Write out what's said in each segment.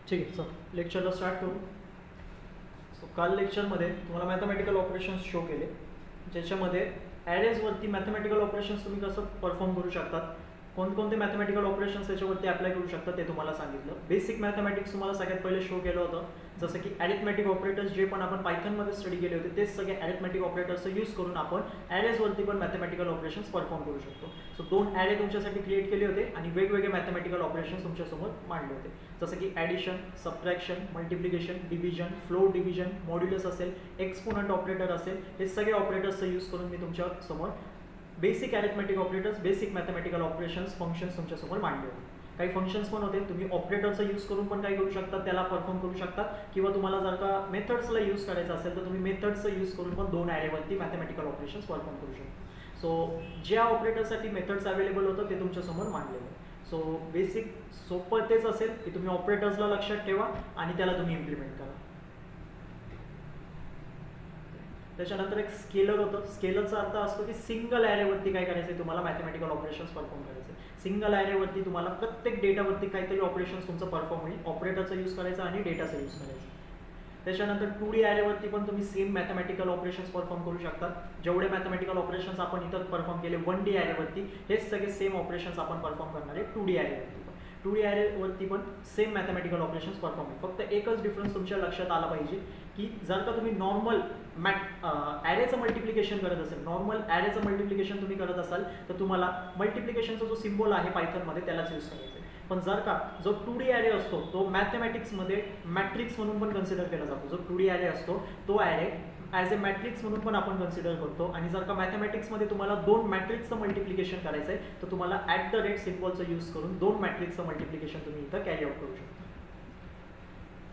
ठीक आहे, चल लेक्चरला स्टार्ट करू. सो काल लेक्चरमध्ये तुम्हाला मॅथमॅटिकल ऑपरेशन्स शो केले, ज्याच्यामध्ये ॲरेजवरती मॅथमॅटिकल ऑपरेशन्स तुम्ही कसं परफॉर्म करू शकतात, कोणकोणते मॅथमॅटिकल ऑपरेशन्स त्याच्यावरती अप्लाय करू शकतात ते तुम्हाला सांगितलं. बेसिक मॅथमॅटिक्स तुम्हाला सगळ्यात पहिले शो केलं होतं, जसं की ॲरिथमॅटिक ऑपरेटर्स जे पण आपण पायथनमध्ये स्टडी केले होते तेच सगळे ॲरिथमॅटिक ऑपरेटर्सचा यूज करून आपण ॲरेजवरती पण मॅथमॅटिकल ऑपरेशन्स परफॉर्म करू शकतो. सो 2 ॲरे तुमच्यासाठी क्रिएट केले होते आणि वेगवेगळे मॅथमॅटिकल ऑपरेशन्स तुमच्यासमोर मांडले होते, जसं की addition, subtraction, multiplication, division, floor division, modulus असेल, एक्सपोनंट ऑपरेटर असेल, हे सगळे ऑपरेटर्सचा यूज करून मी तुमच्यासमोर basic arithmetic operators, basic mathematical operations, functions तुमच्यासमोर मांडले होते. काही फंक्शन्स पण होते, तुम्ही ऑपरेटरचा यूज करून पण काय करू शकता, त्याला परफॉर्म करू शकता, किंवा तुम्हाला जर का मेथड्सला यूज करायचं असेल तर तुम्ही मेथड्सचा यूज करून पण 2 ॲरेवरती मॅथमॅटिकल ऑपरेशन्स परफॉर्म करू शकता. सो ज्या ऑपरेटरसाठी मेथड्स अवेलेबल होतं ते तुमच्यासमोर मांडलेलं आहे. सो बेसिक सोपं तेच असेल की तुम्ही ऑपरेटर्सला लक्षात ठेवा आणि त्याला तुम्ही इम्प्लिमेंट करा. त्याच्यानंतर एक स्केलर होतं. स्केलरचा अर्थ असतो की सिंगल ॲरेवरती काय करायचं, तुम्हाला मॅथमॅटिकल ऑपरेशन्स परफॉर्म करायचे. सिंगल ॲरेवरती तुम्हाला प्रत्येक डेटावरती काहीतरी ऑपरेशन्स तुमचं परफॉर्म होईल, ऑपरेटरचा यूज करायचा आणि डेटाचा यूज करायचा. त्याच्यानंतर 2D ॲरेवरती पण तुम्ही सेम मॅथमॅटिकल ऑपरेशन्स परफॉर्म करू शकता. जेवढे मॅथमॅटिकल ऑपरेशन्स आपण इथं परफॉर्म केले 1D ॲरेवरती, हेच सगळे सेम ऑपरेशन्स आपण परफॉर्म करणार आहे 2D ॲरेवरती. 2D ॲरेवरती पण सेम मॅथमॅटिकल ऑपरेशन्स परफॉर्म होईल. फक्त एकच डिफरन्स तुमच्या लक्षात आला पाहिजे की जर का तुम्ही नॉर्मल ॲरेचं मल्टिप्लिकेशन करत असेल, नॉर्मल ॲरेचं मल्टिप्लिकेशन तुम्ही करत असाल तर तुम्हाला मल्टिप्लिकेशनचा जो सिम्बॉल आहे पायथनमध्ये त्यालाच यूज करायचा आहे. पण जर का जो 2D ॲरे असतो तो मॅथमॅटिक्समध्ये मॅट्रिक्स म्हणून पण कन्सिडर केला जातो. जो 2D ॲरे असतो तो ॲरे ॲज अ मॅट्रिक्स म्हणून पण आपण कन्सिडर करतो. आणि जर का मॅथमॅटिक्समध्ये तुम्हाला 2 मॅट्रिक्सचं मल्टिप्लिकेशन करायचं आहे तर तुम्हाला @ सिम्बॉलचा यूज करून 2 मॅट्रिक्सचं मल्टिप्लिकेशन तुम्ही इथं कॅरी आउट करू शकता.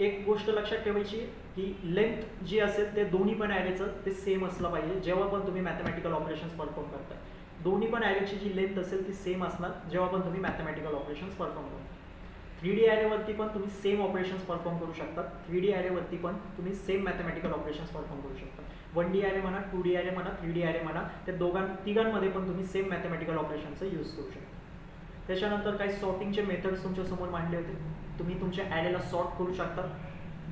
एक गोष्ट लक्षात ठेवायची की लेंथ जी असेल ते दोन्ही पण ॲरेचं ते सेम असलं पाहिजे जेव्हा पण तुम्ही मॅथमॅटिकल ऑपरेशन्स परफॉर्म करताय. दोन्ही पण ॲरेची जी लेंथ असेल ती सेम असणार जेव्हा पण तुम्ही मॅथमॅटिकल ऑपरेशन्स परफॉर्म करता. 3D ॲरेवरती पण तुम्ही सेम ऑपरेशन्स परफॉर्म करू शकता. 3D ॲरेवरती पण तुम्ही सेम मॅथमॅटिकल ऑपरेशन्स परफॉर्म करू शकता. 1D ॲरे म्हणा, 2D ॲरे म्हणा, 3D ॲरे म्हणा, त्या तिघांमध्ये पण तुम्ही सेम मॅथमॅटिकल ऑपरेशनचा यूज करू शकता. त्याच्यानंतर काही सॉर्टिंगचे मेथड्स तुमच्यासमोर मांडले होते. तुम्ही तुमच्या ॲरेला सॉर्ट करू शकता.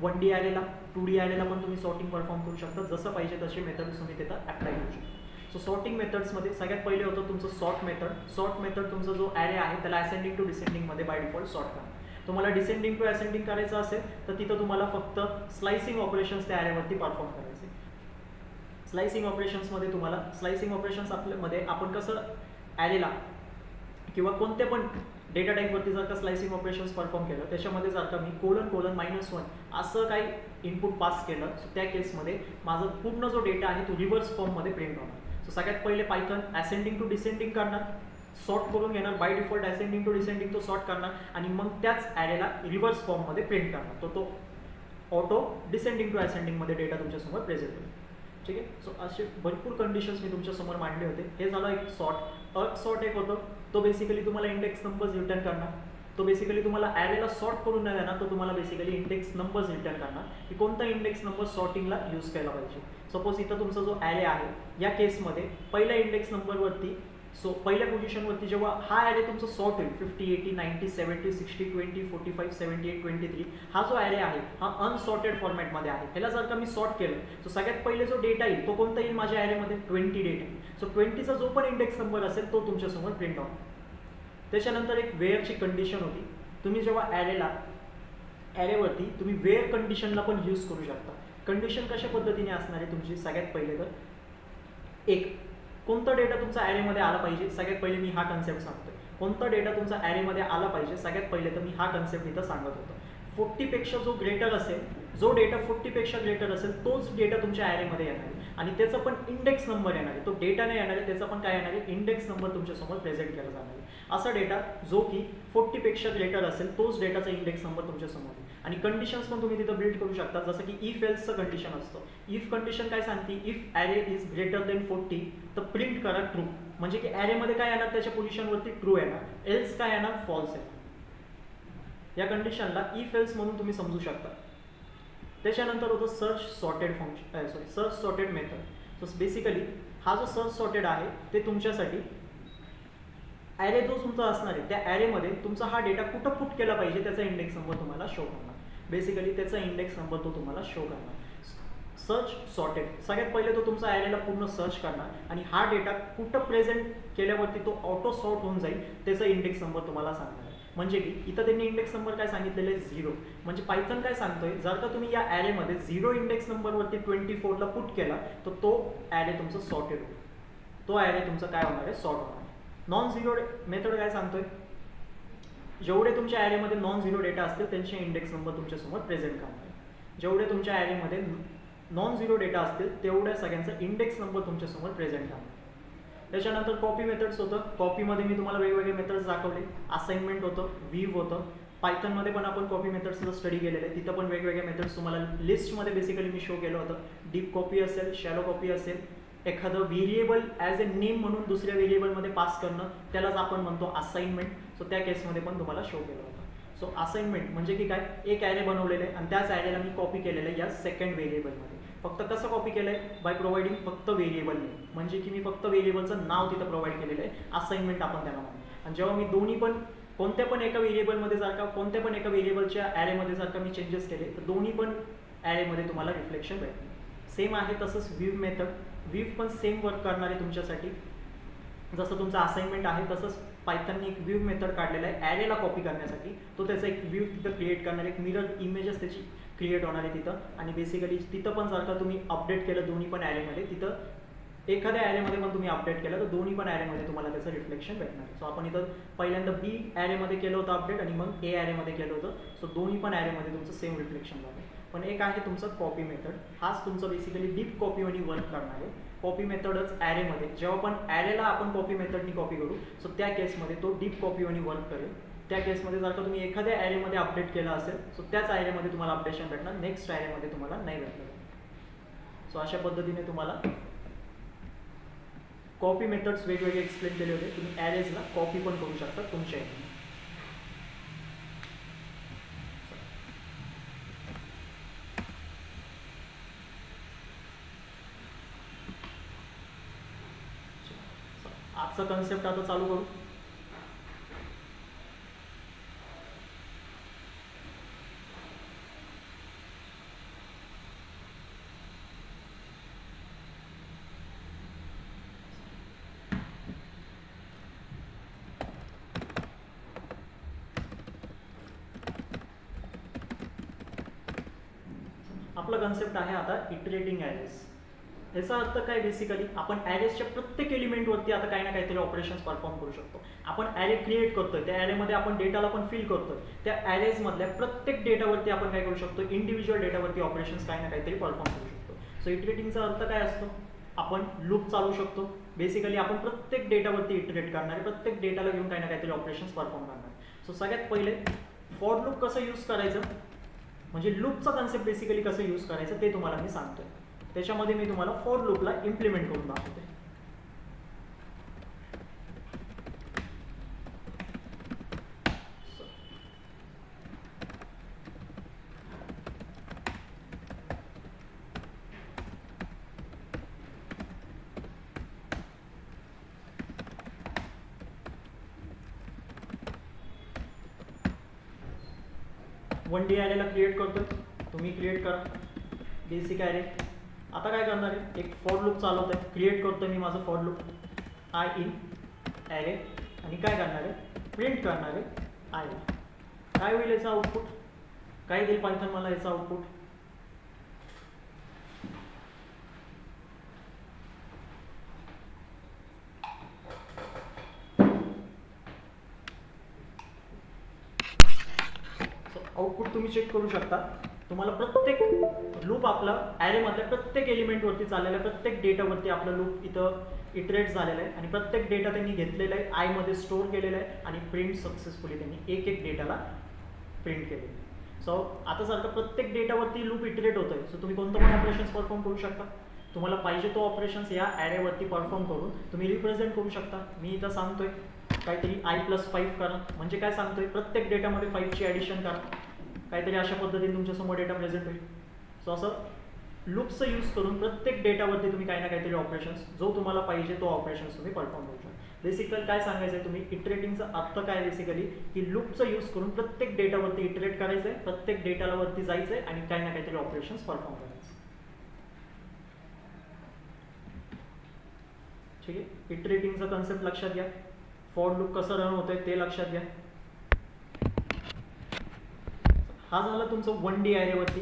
1D ॲरेला, 2D ॲरेला पण तुम्ही सॉर्टिंग परफॉर्म करू शकता. जसं पाहिजे तसे मेथड्स तुम्ही तिथं अप्लाय करू शकता. सो सॉर्टिंग मेथड्समध्ये सगळ्यात पहिले होतं तुमचं सॉर्ट मेथड. सॉर्ट मेथड तुमचा जो ॲरे आहे त्याला असेंडिंग टू डिसेंडिंगमध्ये बाय डिफॉल्ट सॉर्ट करा. तुम्हाला डिसेंडिंग टू असेंडिंग करायचं असेल तर तिथं तुम्हाला फक्त स्लायसिंग ऑपरेशन्स त्या ॲरेवरती परफॉर्म करायचे. स्लायसिंग ऑपरेशन्समध्ये तुम्हाला स्लायसिंग ऑपरेशन्स आपल्यामध्ये आपण कसं ॲरेला किंवा कोणते पण डेटा टाईपवरती जर का स्लायसिंग ऑपरेशन्स परफॉर्म केलं त्याच्यामध्ये जर का मी ::-1 असं काही इनपुट पास केलं सो त्या केसमध्ये माझा पूर्ण जो डेटा आहे तो रिव्हर्स फॉर्ममध्ये प्रिंट होणार. सो सगळ्यात पहिले पायथन असेंडिंग टू डिसेंडिंग करणार, सॉर्ट करून घेणार, by default ascending to descending तो सॉर्ट करणार आणि मग त्याच ॲरेला रिव्हर्स फॉर्ममध्ये प्रिंट करणार. तो ऑटो डिसेंडिंग टू असेंडिंगमध्ये डेटा तुमच्यासमोर प्रेझेंट होईल. ठीक आहे. सो असे भरपूर कंडिशन्स मी तुमच्यासमोर मांडले होते. हे झालं एक सॉर्ट. सॉर्ट एक होतं, तो बेसिकली तुम्हाला इंडेक्स नंबर्स रिटर्न करणार. तो बेसिकली तुम्हाला ॲरेला सॉर्ट करून नाही देणार, तो तुम्हाला बेसिकली इंडेक्स नंबर्स रिटर्न करणार की कोणता इंडेक्स नंबर सॉर्टिंगला यूज केला पाहिजे. सपोज इथं तुमचा जो ॲरे आहे या केसमध्ये पहिल्या इंडेक्स नंबरवरती, सो पहिल्या पोझिशनवरती जेव्हा हा ॲरे तुमचा सॉर्ट होईल 50, 80, 90, 70, 60, 20, 45, 78, 23, हा जो ॲरे आहे हा अनसॉर्टेड फॉर्मॅटमध्ये आहे. ह्याला जर का मी सॉर्ट केलं सो सगळ्यात पहिले जो डेटा येईल तो कोणता येईल माझ्या ॲरेमध्ये 20 डेटा. सो 20चा जो पण इंडेक्स नंबर असेल तो तुमच्यासमोर प्रिंट होईल. त्याच्यानंतर एक वेअरची कंडिशन होती. तुम्ही जेव्हा ॲरेवरती तुम्ही वेअर कंडिशनला पण यूज करू शकता. कंडिशन कशा पद्धतीने असणार आहे तुमची, सगळ्यात पहिले तर एक कोणता डेटा तुमचा ॲरेमध्ये आला पाहिजे. सगळ्यात पहिले मी हा कन्सेप्ट सांगतोय. कोणता डेटा तुमचा ॲरेमध्ये आला पाहिजे सगळ्यात पहिले तर मी हा कन्सेप्ट इथं सांगत होतो. 40पेक्षा जो ग्रेटर असेल, जो डेटा 40पेक्षा ग्रेटर असेल तोच डेटा तुमच्या ॲरेमध्ये येणार आहे आणि त्याचा पण इंडेक्स नंबर येणार आहे. तो डेटा नाही येणार आहे, त्याचा पण काय येणार आहे, इंडेक्स नंबर तुमच्यासमोर प्रेझेंट केला जाणार आहे. असा डेटा जो की 40पेक्षा ग्रेटर असेल तोच डेटाचा इंडेक्स नंबर तुमच्यासमोर आहे. आणि कंडिशन्स पण तुम्ही तिथं बिल्ड करू शकता, जसं की इफ एल्सचं कंडिशन असतं. इफ कंडिशन काय सांगते, if array is greater than 40 तर प्रिंट करा ट्रू. म्हणजे की ॲरेमध्ये काय येणार, त्याच्या पोझिशनवरती ट्रू येणार, एल्स काय येणार, फॉल्स येणार. या कंडिशनला इफ एल्स म्हणून तुम्ही समजू शकता. त्याच्यानंतर होतं search sorted method. So basically हा जो सर्च सॉर्टेड आहे ते तुमच्यासाठी ॲरे जो तुमचा असणार आहे त्या ॲरेमध्ये तुमचा हा डेटा कुठं पुट केला पाहिजे त्याचा इंडेक्स नंबर तुम्हाला शो करणार. बेसिकली त्याचा इंडेक्स नंबर तो तुम्हाला शो करणार. सर्च सॉर्टेड, सगळ्यात पहिले तो तुमचा ॲरेला पूर्ण सर्च करणार आणि हा डेटा कुठं प्रेझेंट केल्यावरती तो ऑटो सॉर्ट होऊन जाईल त्याचा इंडेक्स नंबर तुम्हाला सांगणार आहे. म्हणजे की इथं त्यांनी इंडेक्स नंबर काय सांगितलेलं आहे 0. म्हणजे पायथन काय सांगतोय, जर का तुम्ही या ॲरेमध्ये 0 इंडेक्स नंबरवरती 24ला पुट केला तर तो ॲरे तुमचा सॉर्टेड होईल, तो ॲरे तुमचा काय होणार आहे, सॉर्ट होणार आहे. नॉन झिरो मेथड काय सांगतोय, जेवढे तुमच्या ॲरेमध्ये नॉन झिरो डेटा असतील त्यांचे इंडेक्स नंबर तुमच्यासमोर प्रेझेंट करणार आहे. जेवढे तुमच्या ॲरेमध्ये नॉन झिरो डेटा असतील तेवढ्या सगळ्यांचा इंडेक्स नंबर तुमच्यासमोर प्रेझेंट करणार. त्याच्यानंतर कॉपी मेथड्स होतं. कॉपीमध्ये मी तुम्हाला वेगवेगळे मेथड्स दाखवले. असाइनमेंट होतं, व्हीव होतं. पायथनमध्ये पण आपण कॉपी मेथड्सचं स्टडी केलेलं आहे, तिथं पण वेगवेगळे मेथड्स तुम्हाला लिस्टमध्ये बेसिकली मी शो केलं होतं. डीप कॉपी असेल, शॅलो कॉपी असेल, एखादं व्हेरिएबल ॲज अ नेम म्हणून दुसऱ्या व्हेरिएबलमध्ये पास करणं त्यालाच आपण म्हणतो असाइनमेंट. सो त्या केसमध्ये पण तुम्हाला शो केलं होतं. सो असाइनमेंट म्हणजे की काय, एक ॲरे बनवलेलं आहे आणि त्याच ॲरेला मी कॉपी केलेलं आहे या सेकंड व्हेरिएबलमध्ये. फक्त कसं कॉपी केलं आहे, बाय प्रोव्हाइडिंग फक्त व्हेरिएबल नेम, म्हणजे की मी फक्त व्हेरिएबलचं नाव तिथं प्रोव्हाइड केलेलं आहे. असाइनमेंट आपण त्याला म्हणतो. आणि जेव्हा मी दोन्ही पण कोणत्या पण एका व्हेरिएबलमध्ये जर का कोणत्या पण एका व्हेरिएबलच्या ॲरेमध्ये जर का मी चेंजेस केले तर दोन्ही पण ॲरेमध्ये तुम्हाला रिफ्लेक्शन भेटणार. सेम आहे तसंच व्हीव मेथड. व्हीव पण सेम वर्क करणार आहे तुमच्यासाठी. जसं तुमचं असाइनमेंट आहे तसंच पायथनने एक व्ह्यू मेथड काढलेला आहे ॲरेला कॉपी करण्यासाठी. तो त्याचा एक व्ह्यू तिथं क्रिएट करणार, एक मिरर इमेजेस त्याची क्रिएट होणार आहे तिथं. आणि बेसिकली तिथं पण जर का तुम्ही अपडेट केलं दोन्ही पण ॲरेमध्ये, तिथं एखाद्या ॲरेमध्ये पण तुम्ही अपडेट केलं तर दोन्ही पण ॲरेमध्ये तुम्हाला त्याचं रिफ्लेक्शन भेटणार. सो आपण इथं पहिल्यांदा बी ॲरेमध्ये केलं होतं अपडेट आणि मग ए ॲरेमध्ये केलं होतं. सो दोन्ही पण ॲरेमध्ये तुमचं सेम रिफ्लेक्शन झालं. पण एक आहे तुमचं कॉपी मेथड. हाच तुमचं बेसिकली डीप कॉपीमध्ये वर्क करणार आहे. कॉपी मेथडच ॲरेमध्ये, जेव्हा पण ॲरेला आपण कॉपी मेथडनी कॉपी करू सो त्या केसमध्ये तो डीप कॉपीमध्ये वर्क करेल. त्या केसमध्ये जर का तुम्ही एखाद्या ॲरेमध्ये अपडेट केला असेल सो त्याच ॲरेमध्ये तुम्हाला अपडेशन भेटणार, नेक्स्ट ॲरेमध्ये तुम्हाला नाही भेटणार. सो अशा पद्धतीने तुम्हाला कॉपी मेथड्स वेगवेगळे एक्सप्लेन केले होते. तुम्ही ॲरेजला कॉपी पण करू शकता तुमच्या ॲरेमध्ये. आजचा कन्सेप्ट आता चालू करू. आपला कन्सेप्ट आहे आता इटरेटिंग ॲरेज. याचा अर्थ काय, बेसिकली आपण ॲरेजच्या प्रत्येक एलिमेंटवरती आता काही ना काहीतरी ऑपरेशन्स परफॉर्म करू शकतो. आपण ॲरे क्रिएट करतोय, त्या ॲरेमध्ये आपण डेटाला पण फिल करतोय. त्या ॲरेजमधल्या प्रत्येक डेटावरती आपण काय करू शकतो, इंडिव्हिज्युअल डेटावरती ऑपरेशन्स काही ना काहीतरी परफॉर्म करू शकतो. सो इटरेटिंगचा अर्थ काय असतो, आपण लूप चालू शकतो. बेसिकली आपण प्रत्येक डेटावरती इटरेट करणार, प्रत्येक डेटाला घेऊन काही ना काहीतरी ऑपरेशन्स परफॉर्म करणार. सो सगळ्यात पहिले फॉर लूप कसं यूज करायचं, म्हणजे लूपचा कन्सेप्ट बेसिकली कसं यूज करायचं ते तुम्हाला मी सांगतोय. त्याच्यामध्ये मी तुम्हाला फॉर लूपला इम्प्लिमेंट करून दाखवते. वन डी ॲरेला क्रिएट करतोय, तुम्ही क्रिएट करा बेसिक ॲरे. आता काय करणार आहे, एक फॉर लूप चालवत आहे, क्रिएट करतो मी माझं for loop I in array आणि काय करणार आहे, प्रिंट करणार आहे आयला. काय होईल याचं आउटपुट, काय देईल पायथन मला याचं आउटपुट. आउटपुट तुम्ही चेक करू शकता. तुम्हाला प्रत्येक लूप आपला ॲरेमधल्या प्रत्येक एलिमेंटवरती चाललेला आहे, प्रत्येक डेटावरती आपलं लूप इथं इटरेट झालेलं आहे आणि प्रत्येक डेटा त्यांनी घेतलेला आहे, आयमध्ये स्टोअर केलेला आहे आणि प्रिंट सक्सेसफुली त्यांनी एक एक डेटाला प्रिंट केलेलं आहे. सो आता सारखं प्रत्येक डेटावरती लूप इटरेट होतं आहे. सो तुम्ही कोणतं पण ऑपरेशन्स परफॉर्म करू शकता. तुम्हाला पाहिजे तो ऑपरेशन्स या ॲरेवरती परफॉर्म करून तुम्ही रिप्रेझेंट करू शकता. मी इथं सांगतोय काहीतरी i+5 करा, म्हणजे काय सांगतोय, प्रत्येक डेटामध्ये 5ची ॲडिशन करा, काहीतरी अशा पद्धतीने तुमच्यासमोर डेटा प्रेझेंट होईल. सो असं लूप्सचा यूज करून प्रत्येक डेटावरती तुम्ही काही ना काहीतरी ऑपरेशन्स जो तुम्हाला पाहिजे तो ऑपरेशन्स तुम्ही परफॉर्म करू शकता. बेसिकली काय सांगायचं आहे तुम्ही इटरेटिंगचा अर्थ काय बेसिकली की लूपचा यूज करून प्रत्येक डेटावरती इटरेट करायचं आहे, प्रत्येक डेटाला वरती जायचं आहे आणि काही ना काहीतरी ऑपरेशन्स परफॉर्म करायचं. ठीक आहे. इटरेटिंगचा कन्सेप्ट लक्षात घ्या. फॉर लूप कसं रन होतंय ते लक्षात घ्या. हा झाला तुमचं 1D ॲरेवरती.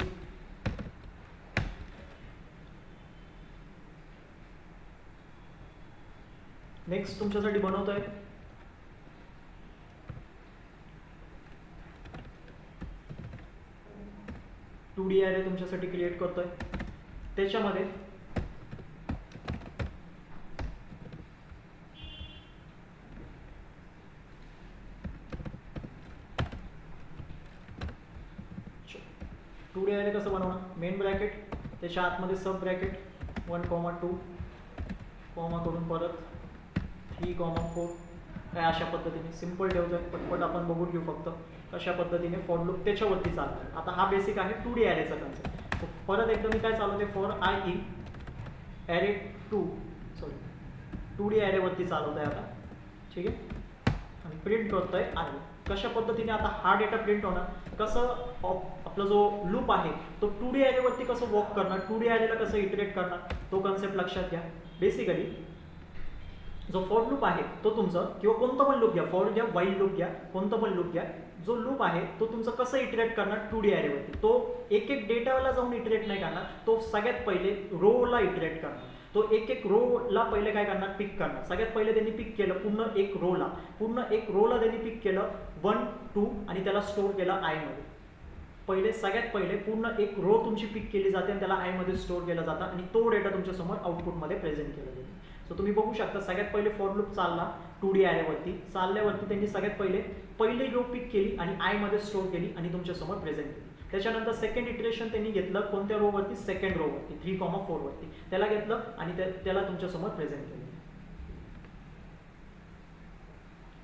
नेक्स्ट तुमच्यासाठी बनवतोय 2D ॲरे तुमच्यासाठी क्रिएट करतोय. त्याच्यामध्ये टू डी ॲरे कसं बनवणार, मेन ब्रॅकेट त्याच्या आतमध्ये सब ब्रॅकेट 1,2 कॉमा करून परत 3,4 काय अशा पद्धतीने सिम्पल ठेवतोय. पटपट आपण बघून घेऊ फक्त कशा पद्धतीने फॉर लूप त्याच्यावरती चालणार. आता हा बेसिक आहे 2D ॲरेचा कन्सेप्ट. परत एकदा मी काय चालवते for I in array 2D ॲरेवरती चालवतोय आता. ठीक आहे. आणि प्रिंट करतोय आहे कशा पद्धतीने. आता हा डेटा प्रिंट होणार कसं, आपला जो लूप आहे तो 2D ॲरेवरती कसं वॉक करणार, 2D ॲरेला कसं इटरेट करणार तो कन्सेप्ट लक्षात घ्या. बेसिकली जो फॉर लूप आहे तो तुमचं किंवा कोणतं पण लूप घ्या, फॉर घ्या, वाईल लूप घ्या, कोणतं पण लूप घ्या, जो लूप आहे तो तुमचं कसं इटरेट करणार 2D ॲरेवरती. तो एक एक डेटाला जाऊन इटरेट नाही करणार, तो सगळ्यात पहिले रोला इटरेट करणार. तो एक एक रोला पहिले काय करणार, पिक करणार. सगळ्यात पहिले त्यांनी पिक केलं पूर्ण एक रोला त्यांनी पिक केलं 1, 2 आणि त्याला स्टोअर केलं आय मध्ये. सगळ्यात पहिले पूर्ण एक रो तुमची पिक केली जाते आणि त्याला आय मध्ये स्टोअर केला जातं आणि तो डेटा तुमच्या समोर आउटपुटमध्ये प्रेझेंट केला जातो. सो तुम्ही बघू शकता सगळ्यात पहिले फॉर लूप चालला 2D ॲरेवरती. चालल्यावरती त्यांनी सगळ्यात पहिली रो पिक केली आणि आय मध्ये स्टोअर केली आणि तुमच्या समोर प्रेझेंट केली. त्याच्यानंतर सेकंड इटरेशन त्यांनी घेतलं कोणत्या रोवरती, सेकंड रोवरती 3,4 वरती त्याला घेतलं आणि त्याला तुमच्या समोर प्रेझेंट केलं.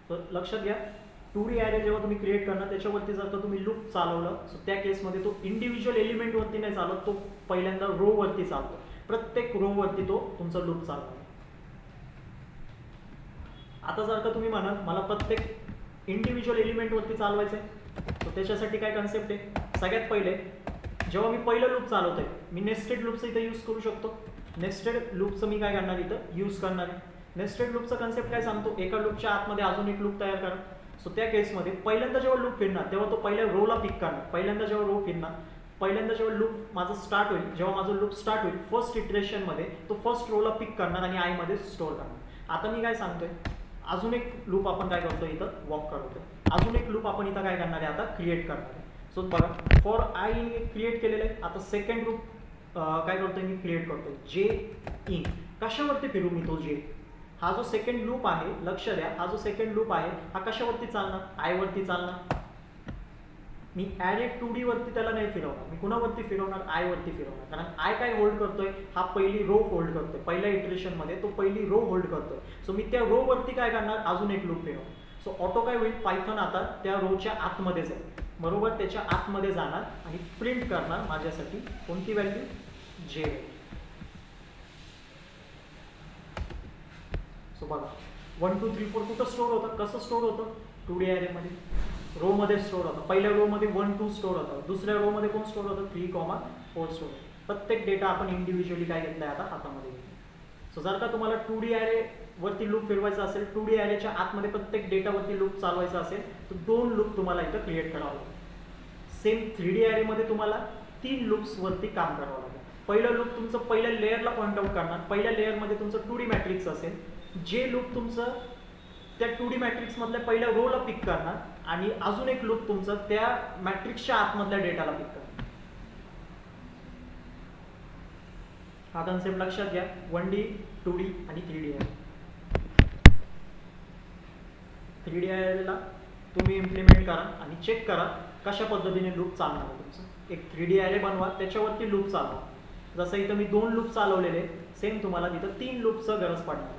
तर लक्षात घ्या 2D ॲरे जेव्हा तुम्ही क्रिएट करणार त्याच्यावरती जर का तुम्ही लूप चालवलं सो त्या केसमध्ये तो इंडिव्हिज्युअल एलिमेंटवरती नाही चालत, तो पहिल्यांदा रोवरती चालतो. प्रत्येक रोवरती तो तुमचा लूप चालतो. आता जर का तुम्ही म्हणाल मला प्रत्येक इंडिव्हिज्युअल एलिमेंटवरती चालवायचं आहे तर त्याच्यासाठी काय कन्सेप्ट आहे. सगळ्यात पहिले जेव्हा मी पहिलं लूप चालवतोय मी नेस्टेड लूपचं इथं यूज करू शकतो. नेस्टेड लूपचं मी काय करणार इथं यूज करणार आहे. नेस्टेड लूपचा कन्सेप्ट काय सांगतो, एका लूपच्या आतमध्ये अजून एक लूप तयार करा. सो त्या केसमध्ये पहिल्यांदा जेव्हा लूप फिरणार तेव्हा तो पहिल्या रोला पिक करणार. पहिल्यांदा जेव्हा लूप माझं स्टार्ट होईल, जेव्हा माझं लूप स्टार्ट होईल फर्स्ट इटरेशनमध्ये तो फर्स्ट रोला पिक करणार आणि आय मध्ये स्टोअर करणार. आता मी काय सांगतोय, अजून एक लूप आपण काय करतोय इथं वॉक करतोय. अजून एक लूप आपण इथं काय करणार आहे आता क्रिएट करणार आहे. सो बघा फॉर आय इन क्रिएट केलेलं आहे. आता सेकंड लूप काय करतोय मी क्रिएट करतोय जे इन. कशावरती फिरू मी तो जे, हा जो सेकंड लूप आहे लक्ष द्या, हा जो सेकंड लूप आहे हा कशावरती चालणार, आय वरती चालणार. मी ॲरे 2D वरती त्याला नाही फिरवणार, मी कुणावरती फिरवणार, आय वरती फिरवणार. कारण आय काय होल्ड करतोय, हा पहिली रो होल्ड करतोय. पहिल्या इटरेशन मध्ये तो पहिली रो होल्ड करतोय. सो मी त्या रो वरती काय करणार, अजून एक लूप फिरवणार. सो ऑटो काय होईल, पायथन आता त्या रोच्या आतमध्ये जाईल, बरोबर त्याच्या आतमध्ये जाणार आणि प्रिंट करणार माझ्यासाठी कोणती व्हॅल्यू, जे. सो बघा 1 2 3 4 कुठं स्टोअर होतं, कसं स्टोअर होतं 2D ॲरेमध्ये, रो मध्ये स्टोअर होतं. पहिल्या रो मध्ये 1 2 स्टोअर होतं, दुसऱ्या रो मध्ये कोण स्टोअर होतं 3,4 स्टोअर. प्रत्येक डेटा आपण इंडिव्हिज्युअली काय घेतलाय आता हातामध्ये घेतला. सो जर का तुम्हाला 2D ॲरे वरती लूप फिरवायचा असेल, 2D ॲरेच्या आतमध्ये प्रत्येक डेटावरती लूप चालवायचा असेल तर 2 लूप तुम्हाला इथं क्रिएट करावं लागेल. सेम 3D ॲरेमध्ये तुम्हाला 3 लूप्स वरती काम करावं लागेल. पहिलं लूप तुमचं पहिल्या लेअरला पॉईंट आउट करणार. पहिल्या लेअरमध्ये तुमचं 2D मॅट्रिक्स असेल, जे लूप तुमचं त्या 2D मॅट्रिक्स मधल्या पहिल्या रोला पिक करणार आणि अजून एक लूप तुमचं त्या मॅट्रिक्सच्या आतमधल्या डेटाला पिक करणार. हा कन्सेप्ट लक्षात घ्या. 1D 2D आणि 3D ॲरे. 3D ॲरेला तुम्ही इम्प्लिमेंट करा आणि चेक करा कशा पद्धतीने लूप चालणार आहे तुमचं. एक 3D ॲरे बनवा, त्याच्यावरती लूप चालवा. जसं इथं मी 2 लूप चालवलेले, सेम तुम्हाला तिथं 3 लूपचं गरज पडणार.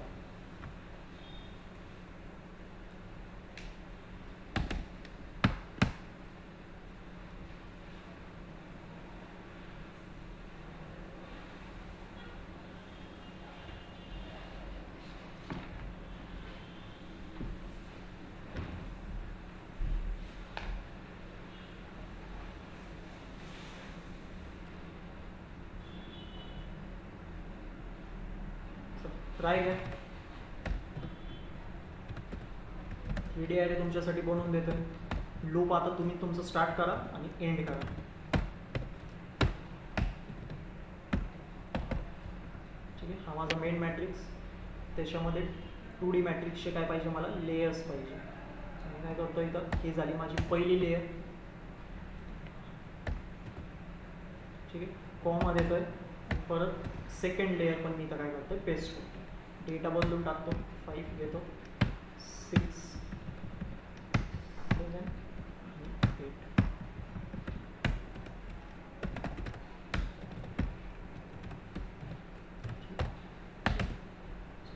ट्राय घ्या. 3D ॲरे तुमच्यासाठी बनवून देतोय. लूप आता तुम्ही तुमचं स्टार्ट करा आणि एंड करा. ठीक आहे, हा माझा मेन मॅट्रिक्स. त्याच्यामध्ये 2D मॅट्रिक्सचे काय पाहिजे मला, लेयर्स पाहिजे. मी काय करतो इथं, ही झाली माझी पहिली लेयर. ठीक आहे, कॉमा देतोय. परत सेकंड लेयर पण मी इथं काय करतोय, पेस्ट करतो. डेटा बदलून टाकतो. 5 घेतो, 6, 7 आणि 8.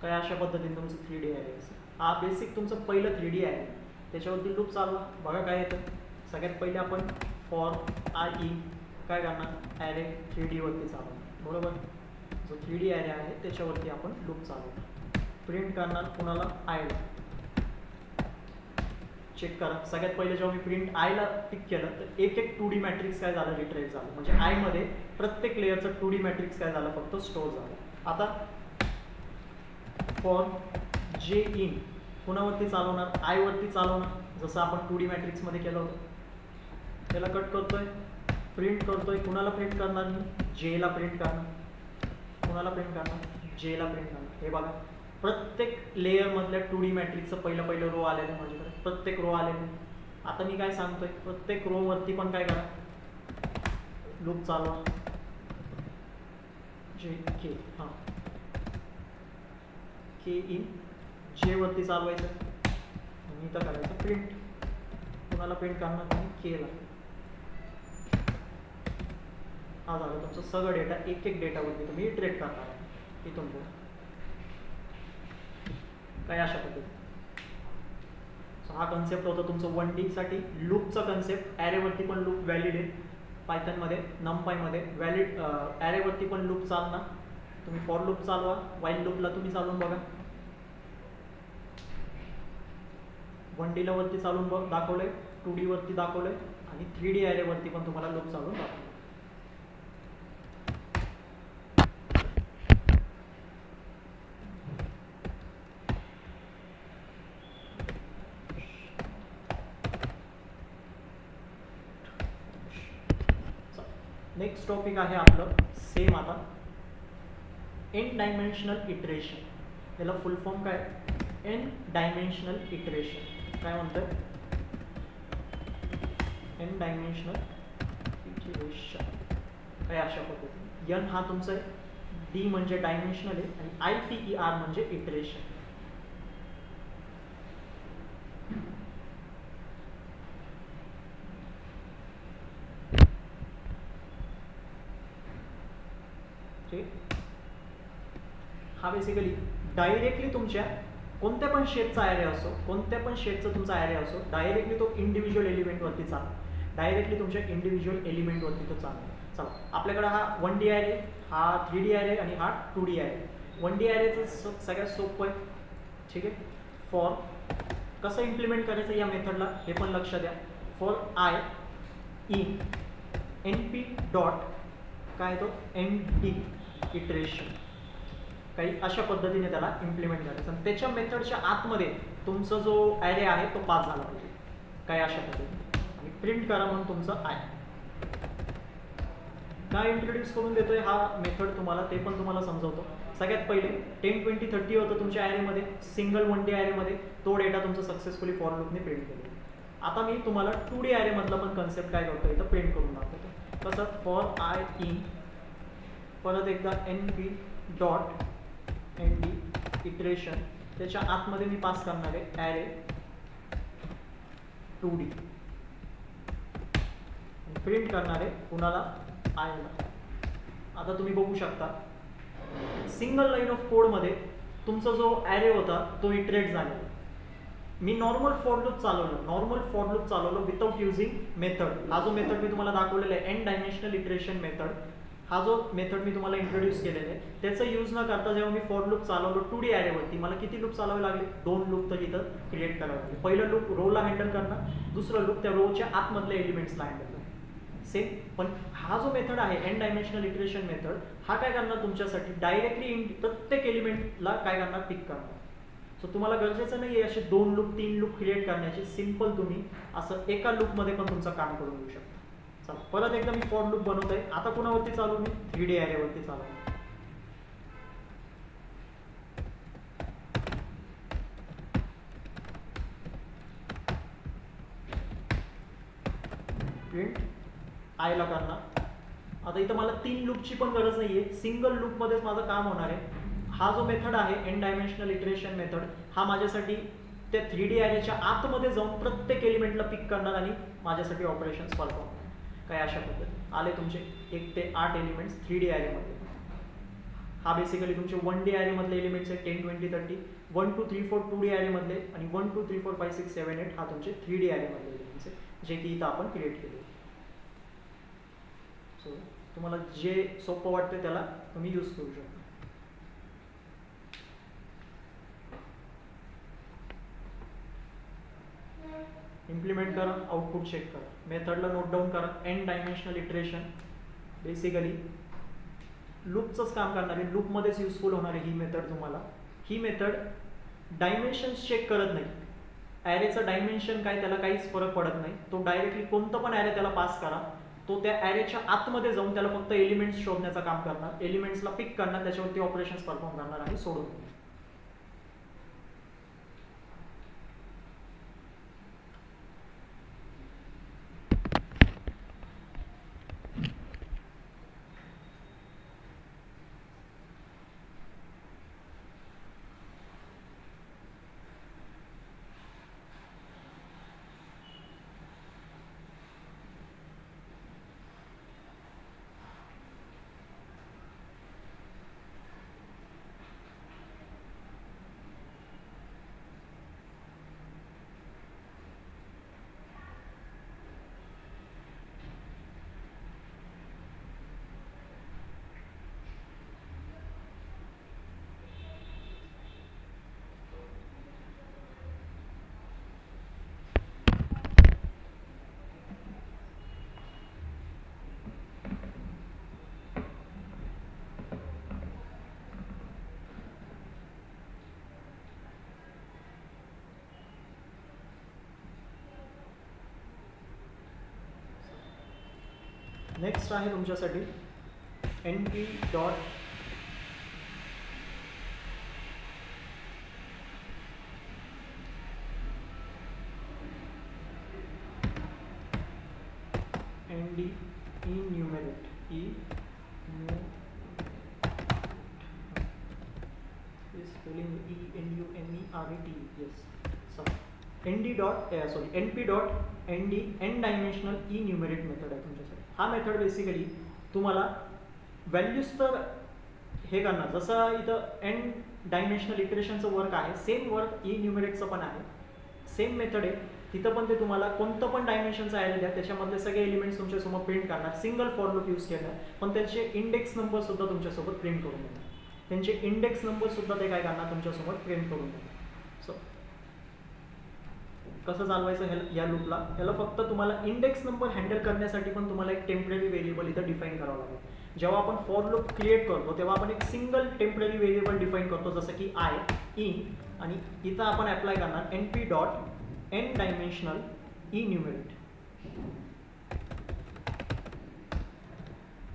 काय अशा पद्धतीने तुमचं 3D ॲरे असेल. हा बेसिक तुमचं पहिलं 3D ॲरे. त्याच्यावरती लूप चालवा. बघा काय येतं. सगळ्यात पहिले आपण फॉर i काय करणार, ॲरे 3D वरती चालवणार. बरोबर, जो 3D ॲरे आहे त्याच्यावरती आपण लूप चालवणार. प्रिंट करणार कुणाला, आयला. चेक करा. सगळ्यात पहिले जेव्हा मी प्रिंट आयला टिक केलं तर एक 2D मॅट्रिक्स काय झालं, रिट्रेस झालं. म्हणजे आयमध्ये प्रत्येक लेअरचं 2D मॅट्रिक्स काय झालं, फक्त स्टोअर झालं. आता फॉर जे इन कुणावरती चालवणार, आयवरती चालवणार. जसं आपण 2D मॅट्रिक्समध्ये केलं होतं. त्याला कट करतोय, प्रिंट करतोय. कुणाला प्रिंट करणार मी, जेला प्रिंट करणार. कुणाला प्रिंट करणार, जेला प्रिंट करणार. हे बघा, प्रत्येक लेअरमधल्या 2D मॅट्रिक्सचं पहिलं रो आलेलं आहे माझ्याकडे. प्रत्येक रो आलेलं. आता मी काय सांगतोय, प्रत्येक रो वरती पण काय करा, लूप चालवा. जे के, हां, के इन जे वरती चालवायचं आणि इथं करायचं प्रिंट. कुणाला प्रिंट करणार तुम्ही, केला. हा झालं तुमचं सगळं डेटा. एक डेटावरती तुम्ही इटरेट करणार आहे इथून पुढे. काय अशा पद्धतीने. हा कन्सेप्ट होता तुमचं 1D साठी. लूपचा कन्सेप्ट, ॲरेवरती पण लूप व्हॅलिड आहे पायथनमध्ये, नमपायमध्ये. व्हॅलिड ॲरेवरती पण लूप चालणार. तुम्ही फॉर लूप चालवा. वाईल लूपला तुम्ही चालून बघा. 1D ला वरती चालून दाखवलंय, 2D वरती दाखवलंय आणि 3D ॲरेवरती पण तुम्हाला लूप चालून दाखवलं. नेक्स्ट टॉपिक आहे आपलं सेम आता, एन डायमेन्शनल इटरेशन. याला फुल फॉर्म काय, एन डायमेन्शनल इटरेशन. काय म्हणतोय, एन डायमेन्शनल इटरेशन. काय अशा पद्धतीने. एन हा तुमचा डी म्हणजे डायमेन्शनल आहे आणि ITER म्हणजे इटरेशन. हा बेसिकली डायरेक्टली तुमच्या कोणत्या पण शेपचा ॲरे असो, कोणत्या पण शेपचा तुमचा ॲरे असो, डायरेक्टली तो इंडिव्हिज्युअल एलिमेंटवरती चालतो. डायरेक्टली तुमच्या इंडिव्हिज्युअल एलिमेंटवरती तो चालतो. चला, आपल्याकडे हा 1D ॲरे, हा 3D ॲरे आणि हा 2D ॲरे. 1D ॲरेचं सगळ्यात सोपं आहे. ठीक आहे. फॉर कसं इम्प्लिमेंट करायचं या मेथडला हे पण लक्ष द्या. For I in NP dot काय तो ND इटरेशन. काही अशा पद्धतीने त्याला इम्प्लिमेंट करायचं आणि त्याच्या मेथडच्या आतमध्ये तुमचा जो ॲरे आहे तो पास झाला पाहिजे. काय अशा पद्धतीने आणि प्रिंट करा म्हणून तुमचं आय. काय इंट्रोड्यूस करून देतोय हा मेथड तुम्हाला, ते पण तुम्हाला समजवतो. सगळ्यात पहिले 10, 20, 30 होतं तुमच्या ॲरेमध्ये, सिंगल 1D ॲरेमध्ये. तो डेटा तुमचा सक्सेसफुली फॉर लूपने प्रिंट केला. आता मी तुम्हाला 2D ॲरेमधला पण कन्सेप्ट काय करतो इथं प्रिंट करून दाखवतो. कसं, फॉर आय इन परत एकदा NP डॉट ND इटरेशन. त्याच्या आतमध्ये मी पास करणार आहे ॲरे 2D. प्रिंट करणार आहे कुणाला, आयला. आता तुम्ही बघू शकता सिंगल लाईन ऑफ कोडमध्ये तुमचा जो ॲरे होता तो इटरेट झालेला. मी नॉर्मल फॉर लूप चालवलं विदाउट युझिंग मेथड. हा जो मेथड मी तुम्हाला दाखवलेला आहे एन डायमेन्शनल इटरेशन मेथड, हा जो मेथड मी तुम्हाला इंट्रोड्यूस केलेला आहे त्याचा यूज न करता जेव्हा मी फॉर लूप चालवलो 2D ॲरेवरती, मला किती लूप चालवावे लागले, 2 लूप तर इथं क्रिएट करावे लागले. पहिलं लूप रोला हँडल करणार, दुसरं लूप त्या रोच्या आतमधल्या एलिमेंट्सला हँडल करणार. सेम. पण हा जो मेथड आहे एन डायमेन्शनल इटरेशन मेथड, हा काय करणार तुमच्यासाठी डायरेक्टली प्रत्येक एलिमेंटला काय करणार, पिक करणार. सो तुम्हाला गरजेचं नाही आहे असे 2 लूप 3 लूप क्रिएट करण्याची. सिम्पल तुम्ही असं एका लूपमध्ये पण तुमचं काम करून घेऊ शकता. चला परत एकदा मी फॉर लूप बनवतोय. आता कुणावरती चालू, मी 3D ॲरेवरती चालू. प्रिंट आयला करणार. आता इथं मला 3 लूपची पण गरज नाहीये, सिंगल लूपमध्येच माझं काम होणार आहे. हा जो मेथड आहे एन डायमेन्शनल इटरेशन मेथड, हा माझ्यासाठी त्या 3D ॲरेच्या आतमध्ये जाऊन प्रत्येक एलिमेंटला पिक करणार आणि माझ्यासाठी ऑपरेशन्स परफॉर्म काय अशा पद्धतीने आले तुमचे 1 ते 8 एलिमेंट्स 3D ॲरेमध्ये. हा बेसिकली तुमचे 1D ॲरेमधले एलिमेंट्स आहेत 10 20 30, 1 2 3 4 2D ॲरेमधले, आणि 1 2 3 4 5 6 7 8 हा तुमचे 3D ॲरेमधले एलिमेंट्स आहेत जे की इथं आपण क्रिएट केले. सो तुम्हाला जे सोपं वाटतं त्याला तुम्ही यूज करू शकता. इम्प्लिमेंट करा, आउटपुट चेक करा, मेथडला नोट डाऊन करा. एन डायमेन्शनल इटरेशन बेसिकली लूपचंच काम करणार आहे, लूपमध्येच युजफुल होणार आहे ही मेथड तुम्हाला. ही मेथड डायमेन्शन्स चेक करत नाही. ॲरेचं डायमेन्शन काय त्याला काहीच फरक पडत नाही. तो डायरेक्टली कोणतं पण ॲरे त्याला पास करा, तो त्या ॲरेच्या आतमध्ये जाऊन त्याला फक्त एलिमेंट्स शोधण्याचं काम करणार, एलिमेंट्सला पिक करणार, त्याच्यावरती ऑपरेशन्स परफॉर्म करणार आणि सोडून देणार. नेक्स्ट आहे तुमच्यासाठी np dot nd enumerate spelling enumerate. yes, sorry, np dot nd n dimensional enumerate method आहे तुमच्यासाठी. हा मेथड बेसिकली तुम्हाला व्हॅल्यूज तर हे करणार, जसं इथं एन डायमेन्शनल इटरेशनचं वर्क आहे, सेम वर्क enumerate पण आहे, सेम मेथड आहे. तिथं पण ते तुम्हाला कोणतं पण डायमेन्शनचं ॲरे द्या, त्याच्यामधले सगळे एलिमेंट्स तुमच्यासमोर प्रिंट करणार, सिंगल फॉर लूप यूज केलं, पण त्याचे इंडेक्स नंबरसुद्धा तुमच्यासोबत प्रिंट करून देणार. त्यांचे इंडेक्स नंबरसुद्धा ते काय करणार तुमच्यासमोर प्रिंट करून देणार. सो कसं चालवायचं या लूपला, याला फक्त तुम्हाला इंडेक्स नंबर हँडल करण्यासाठी पण तुम्हाला एक टेम्पररी व्हेरिएबल इथं डिफाईन करावं लागेल. जेव्हा आपण फॉर लूप क्रिएट करतो तेव्हा आपण एक सिंगल टेम्पररी व्हेरिएबल डिफाईन करतो, जसं की आय इन, आणि इथं आपण अप्लाय करणार np dot N dimensional enumerate.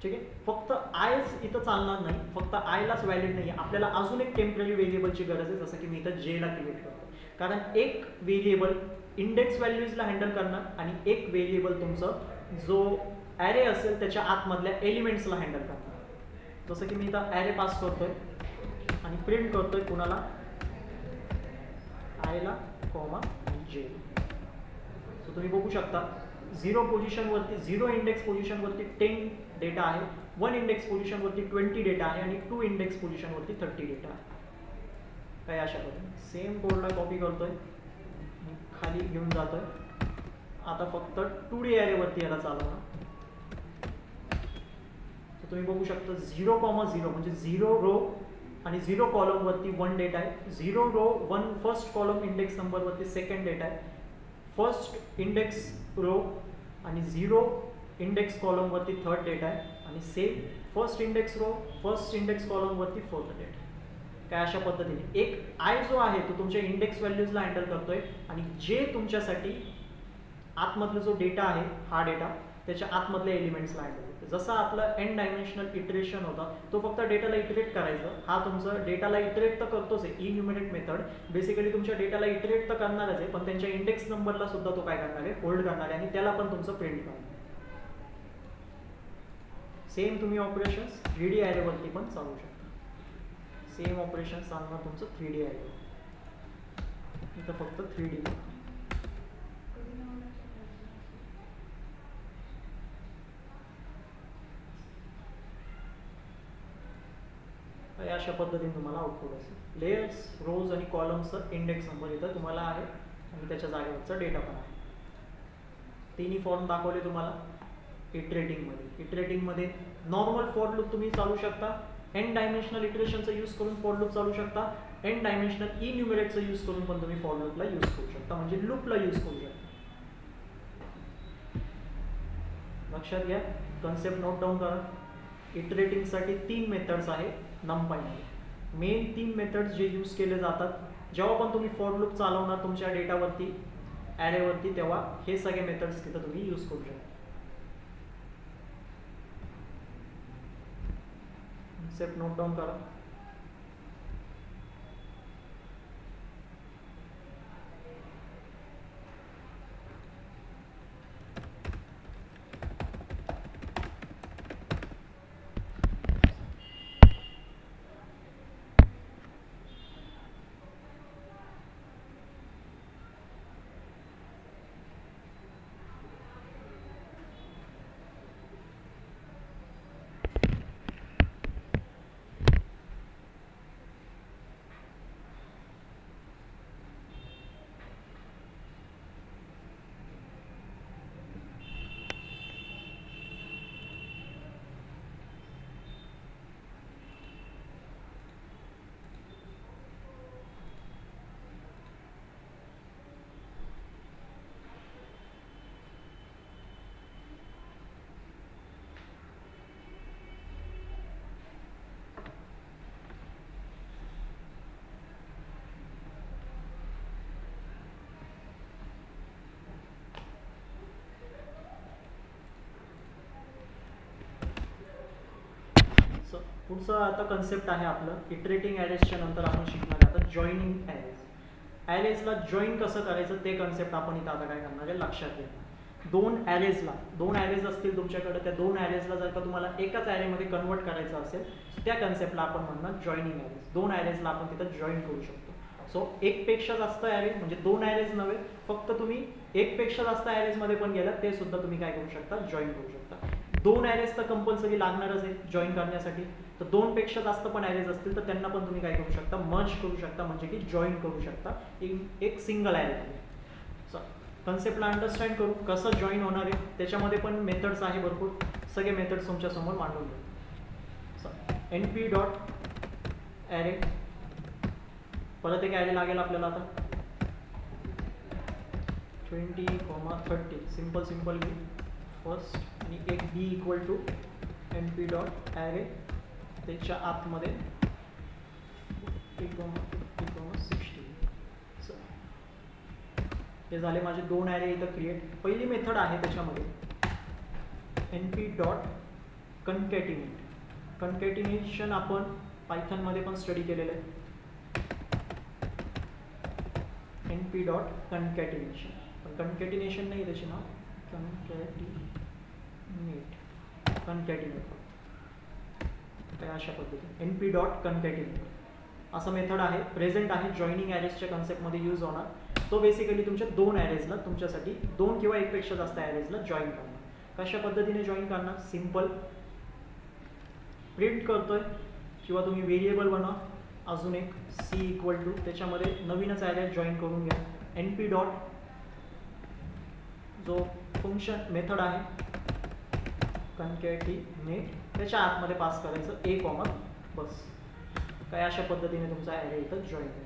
ठीक आहे, फक्त आयच इथं चालणार नाही, फक्त आयलाच व्हॅलिड नाही आहे, आपल्याला अजून एक टेम्पररी व्हेरिएबलची गरज आहे, जसं की मी इथं जेला क्रिएट करतो. कारण एक व्हेरिएबल इंडेक्स व्हॅल्यूजला हँडल करणार आणि एक व्हेरिएबल तुमचं जो ॲरे असेल त्याच्या आतमधल्या एलिमेंट्सला हँडल करणार. जसं की मी इथं ॲरे पास करतोय आणि प्रिंट करतोय कुणाला, आयला कॉमा जे. सो तुम्ही बघू शकता 0 पोझिशनवरती 0 इंडेक्स पोझिशनवरती 10 डेटा आहे, 1 इंडेक्स पोझिशनवरती 20 डेटा आहे आणि 2 इंडेक्स पोझिशनवरती 30 डेटा आहे. काय अशा पद्धतीने सेम कोडला कॉपी करतोय, खाली घेऊन जातोय. आता फक्त 2D ॲरेवरती याला चालवणार. तर तुम्ही बघू शकता 0,0 म्हणजे 0 रो आणि 0 कॉलमवरती 1 डेटा आहे, 0 रो 1 फर्स्ट कॉलम इंडेक्स नंबरवरती सेकंड डेटा आहे, फर्स्ट इंडेक्स रो आणि 0 इंडेक्स कॉलमवरती थर्ड डेटा आहे आणि same first index row first index कॉलमवरती फोर्थ डेटा. काय अशा पद्धतीने एक आय जो आहे तो तुमच्या इंडेक्स व्हॅल्यूजला हँडल करतोय आणि जे तुमच्यासाठी आतमधला जो डेटा आहे हा डेटा त्याच्या आतमधल्या एलिमेंट्सला हँडल करतो. जसा आपला एन डायमेन्शनल इटरेशन होता तो फक्त डेटाला इटरेट करायचं, हा तुमचं डेटाला इटरेट तर करतोच आहे. इन्युमरेट मेथड बेसिकली तुमच्या डेटाला इटरेट तर करणारच आहे, पण त्यांच्या इंडेक्स नंबरला सुद्धा तो काय करणार आहे, होल्ड करणार आहे आणि त्याला पण तुमचं प्रिंट करणार. सेम तुम्ही ऑपरेशन्स 3D ॲरेवरती पण चालू शकता. सेम ऑपरेशन सांगणार तुमचं 3D ॲरे, इथं फक्त 3D. अशा पद्धतीने तुम्हाला आउटपुट असेल. लेयर्स, रोज आणि कॉलम्सचं इंडेक्स नंबर इथं तुम्हाला आहे आणि त्याच्या जागेवरचा डेटा पण आहे. तिन्ही फॉर्म दाखवले तुम्हाला इटरेटिंगमध्ये. इटरेटिंगमध्ये नॉर्मल फॉर लूप तुम्ही चालू शकता, एन डायमेन्शनल इटरेशनचा यूज करून फॉर लूप चालू शकता, एन डायमेन्शनल इन्युमरेटचा यूज करून पण तुम्ही फॉर लूपला यूज करू शकता, म्हणजे लूपला यूज करू शकता. लक्षात घ्या, कन्सेप्ट नोट डाऊन करा. इटरेटिंगसाठी 3 मेथड्स आहेत नमपाईमध्ये. मेन 3 मेथड्स जे यूज केले जातात जेव्हा पण तुम्ही फॉर लूप चालवणार तुमच्या डेटावरती ॲरेवरती, तेव्हा हे सगळे मेथड्स तिथं तुम्ही यूज करू शकता. कन्सेप्ट नोट डाऊन करा. पुढचं आता कन्सेप्ट आहे आपलं इटरेटिंग ॲरेजच्या नंतर आपण शिकणार आता जॉईनिंग ॲरेज. ॲरेजला जॉईन कसं करायचं ते कन्सेप्ट आपण इथं आता काय करणार आहे लक्षात घ्या. दोन ॲरेज असतील तुमच्याकडे, त्या 2 ॲरेजला जर का तुम्हाला एकाच ॲरेमध्ये कन्वर्ट करायचं असेल त्या कन्सेप्टला आपण म्हणणार जॉईनिंग ॲरेज. 2 ॲरेजला आपण तिथं जॉईन करू शकतो. सो एकपेक्षा जास्त ॲरेज म्हणजे 2 ॲरेज नव्हे, फक्त तुम्ही एकपेक्षा जास्त ॲरेजमध्ये पण गेलात ते सुद्धा तुम्ही काय करू शकता, जॉईन करू शकता. 2 ॲरेज तर कंपल्सरी लागणारच आहे जॉईन करण्यासाठी, तर 2 पेक्षा जास्त पण ॲरेज असतील तर त्यांना पण तुम्ही काय करू शकता, मर्ज करू शकता, म्हणजे की जॉईन करू शकता एक सिंगल ॲरेमध्ये. कन्सेप्टला अंडरस्टँड करू कसं जॉईन होणार आहे, त्याच्यामध्ये पण मेथड्स आहे भरपूर, सगळे मेथड्स तुमच्यासमोर मांडून देतो. np डॉट ॲरे, परत एक ॲरे लागेल आपल्याला आता 20,30 सिंपल की फर्स्ट आणि एक B equal to np dot array, त्याच्या आतमध्ये 50,60. हे झाले माझे 2 ॲरे इथं क्रिएट. पहिली मेथड आहे त्याच्यामध्ये np डॉट कन्कॅटिनेट. कन्कॅटिनेशन आपण पायथनमध्ये पण स्टडी केलेलं आहे. np डॉट कन्कॅटिनेशन, पण कन्कॅटिनेशन नाही त्याचे नाव, कन्कॅटिनेट काय अशा पद्धतीने np डॉट कन्कॅटिनेट असं मेथड आहे, प्रेझेंट आहे, जॉईनिंग ॲरेजच्या कन्सेप्टमध्ये यूज होणार. तो बेसिकली तुमच्या 2 ॲरेजला तुमच्यासाठी 2 किंवा एकपेक्षा जास्त ॲरेजला जॉईन करणार. कशा पद्धतीने जॉईन करणार, सिंपल प्रिंट करतोय किंवा तुम्ही व्हेरिएबल बनवा, अजून एक सी इक्वल टू, त्याच्यामध्ये नवीनच ॲरे जॉईन करून घ्या. np डॉट जो फंक्शन मेथड आहे कन्कॅटिनेट, त्याच्या आतमध्ये पास करायचं ए कॉमा बस. काय अशा पद्धतीने तुमचा ॲरे इथं जॉईन आहे.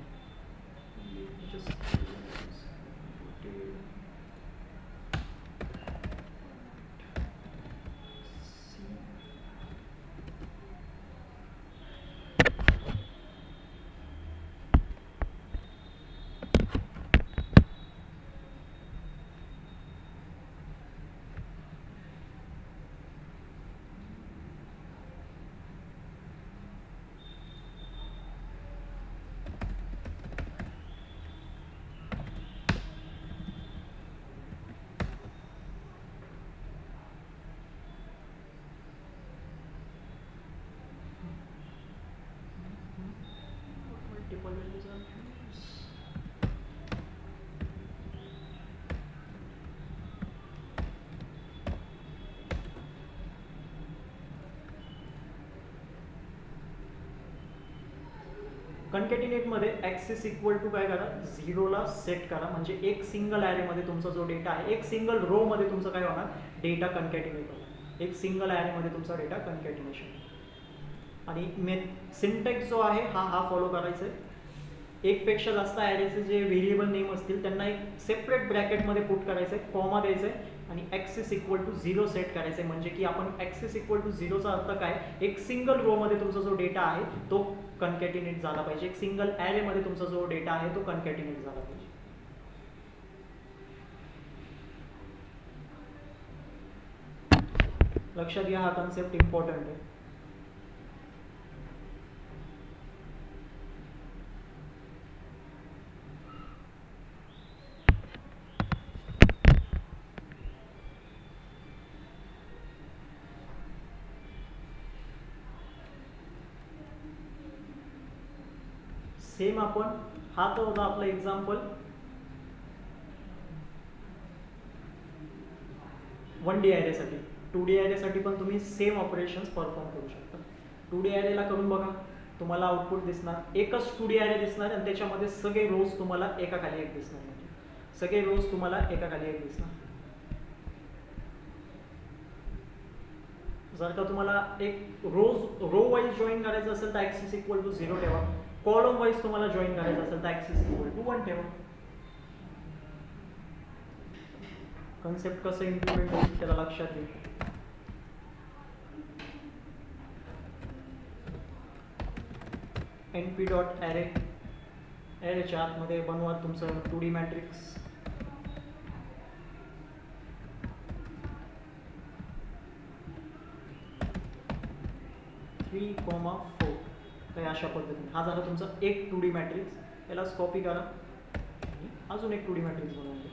कन्कॅटिनेट मध्ये ॲक्सेस इक्वल टू काय करा, 0ला सेट करा. म्हणजे एक सिंगल ॲरेमध्ये तुमचा जो डेटा आहे, एक सिंगल रो मध्ये तुमचं काय होणार, डेटा कन्कॅटिनेट होणार. एक सिंगल ॲरेमध्ये तुमचा डेटा कन्कॅटिनेशन. आणि सिंटॅक्स जो आहे हा फॉलो करायचा आहे. एकपेक्षा जास्त ॲरेचे जे व्हेरिएबल नेम असतील त्यांना एक सेपरेट ब्रॅकेटमध्ये पुट करायचं आहे, कॉमा द्यायचं आहे आणि ॲक्सेस इक्वल टू 0 सेट करायचं आहे. म्हणजे की आपण ॲक्सेस इक्वल टू 0चा अर्थ काय, एक सिंगल रोमध्ये तुमचा जो डेटा आहे तो कन्कॅटिनेट झाला पाहिजे. एक सिंगल ॲरेमध्ये तुमचा जो डेटा आहे तो कन्कॅटिनेट झाला पाहिजे. लक्षात घ्या, हा कन्सेप्ट इम्पॉर्टंट आहे. सेम आपण, हा तर होता आपला एक्झाम्पल 1D ॲरेसाठी. 2D ॲरेसाठी पण तुम्ही सेम ऑपरेशन्स परफॉर्म करू शकता. 2D ॲरेला करून बघा, तुम्हाला आउटपुट दिसणार, एकच 2D ॲरे दिसणार आणि त्याच्यामध्ये सगळे रोज तुम्हाला एकाखाली एक दिसणार. म्हणजे सगळे रोज तुम्हाला एकाखाली एक दिसणार. जर का तुम्हाला एक रो वाईज जॉईन करायचं असेल तर ॲक्सेस इक्वल टू 0 ठेवा. कॉलम वाईज तुम्हाला जॉईन करायचं असेल तर ॲक्सेस इक्वल टू 1 ठेवा. कन्सेप्ट कसं इम्प्लिमेंट होईल त्याला लक्षात येईल. np डॉट ॲरे, ॲरेच्या आतमध्ये बनवा तुमचं 2D मॅट्रिक्स. थ्री कॉमा 4 काही अशा पद्धतीने. हा झाला तुमचा एक 2D मॅट्रिक्स. यालाच कॉपी करा आणि अजून एक 2D मॅट्रिक्स बनवून द्या.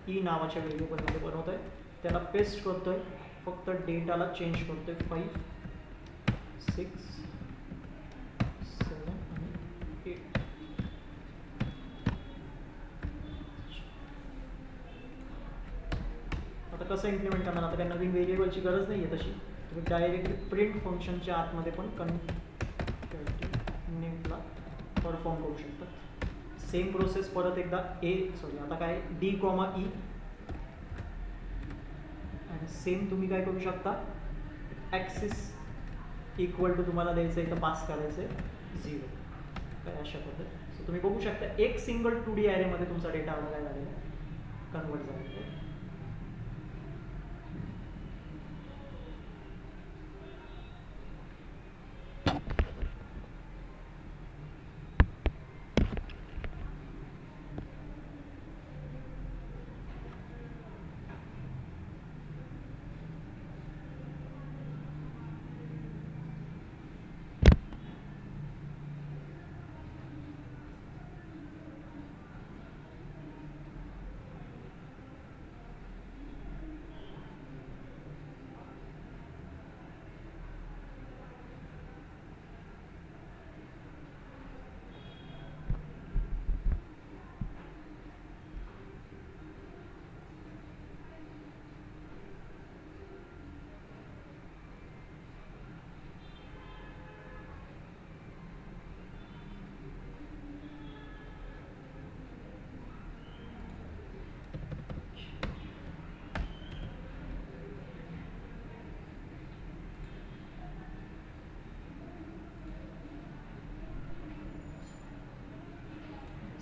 ई नावाच्या व्हेरिएबलमध्ये बनवत आहे, त्याला पेस्ट करतोय, फक्त डेटाला चेंज करतोय. 5, 6, 7 आणि 8. आता कसं इम्प्लिमेंट करणार, आता काही नवीन व्हेरिएबलची गरज नाही आहे तशी. तुम्ही डायरेक्टली प्रिंट फंक्शनच्या आतमध्ये पण कन्कॅटिनेटला परफॉर्म करू शकता. सेम प्रोसेस परत एकदा आता काय डी कॉमा ई, आणि सेम तुम्ही काय करू शकता, ॲक्सेस इक्वल टू तुम्हाला द्यायचं इथं पास करायचं आहे 0. काय अशा पद्धतीने. सो तुम्ही बघू शकता एक सिंगल 2D ॲरेमध्ये तुमचा डेटा काय झालेला आहे, कन्वर्ट झालेला आहे.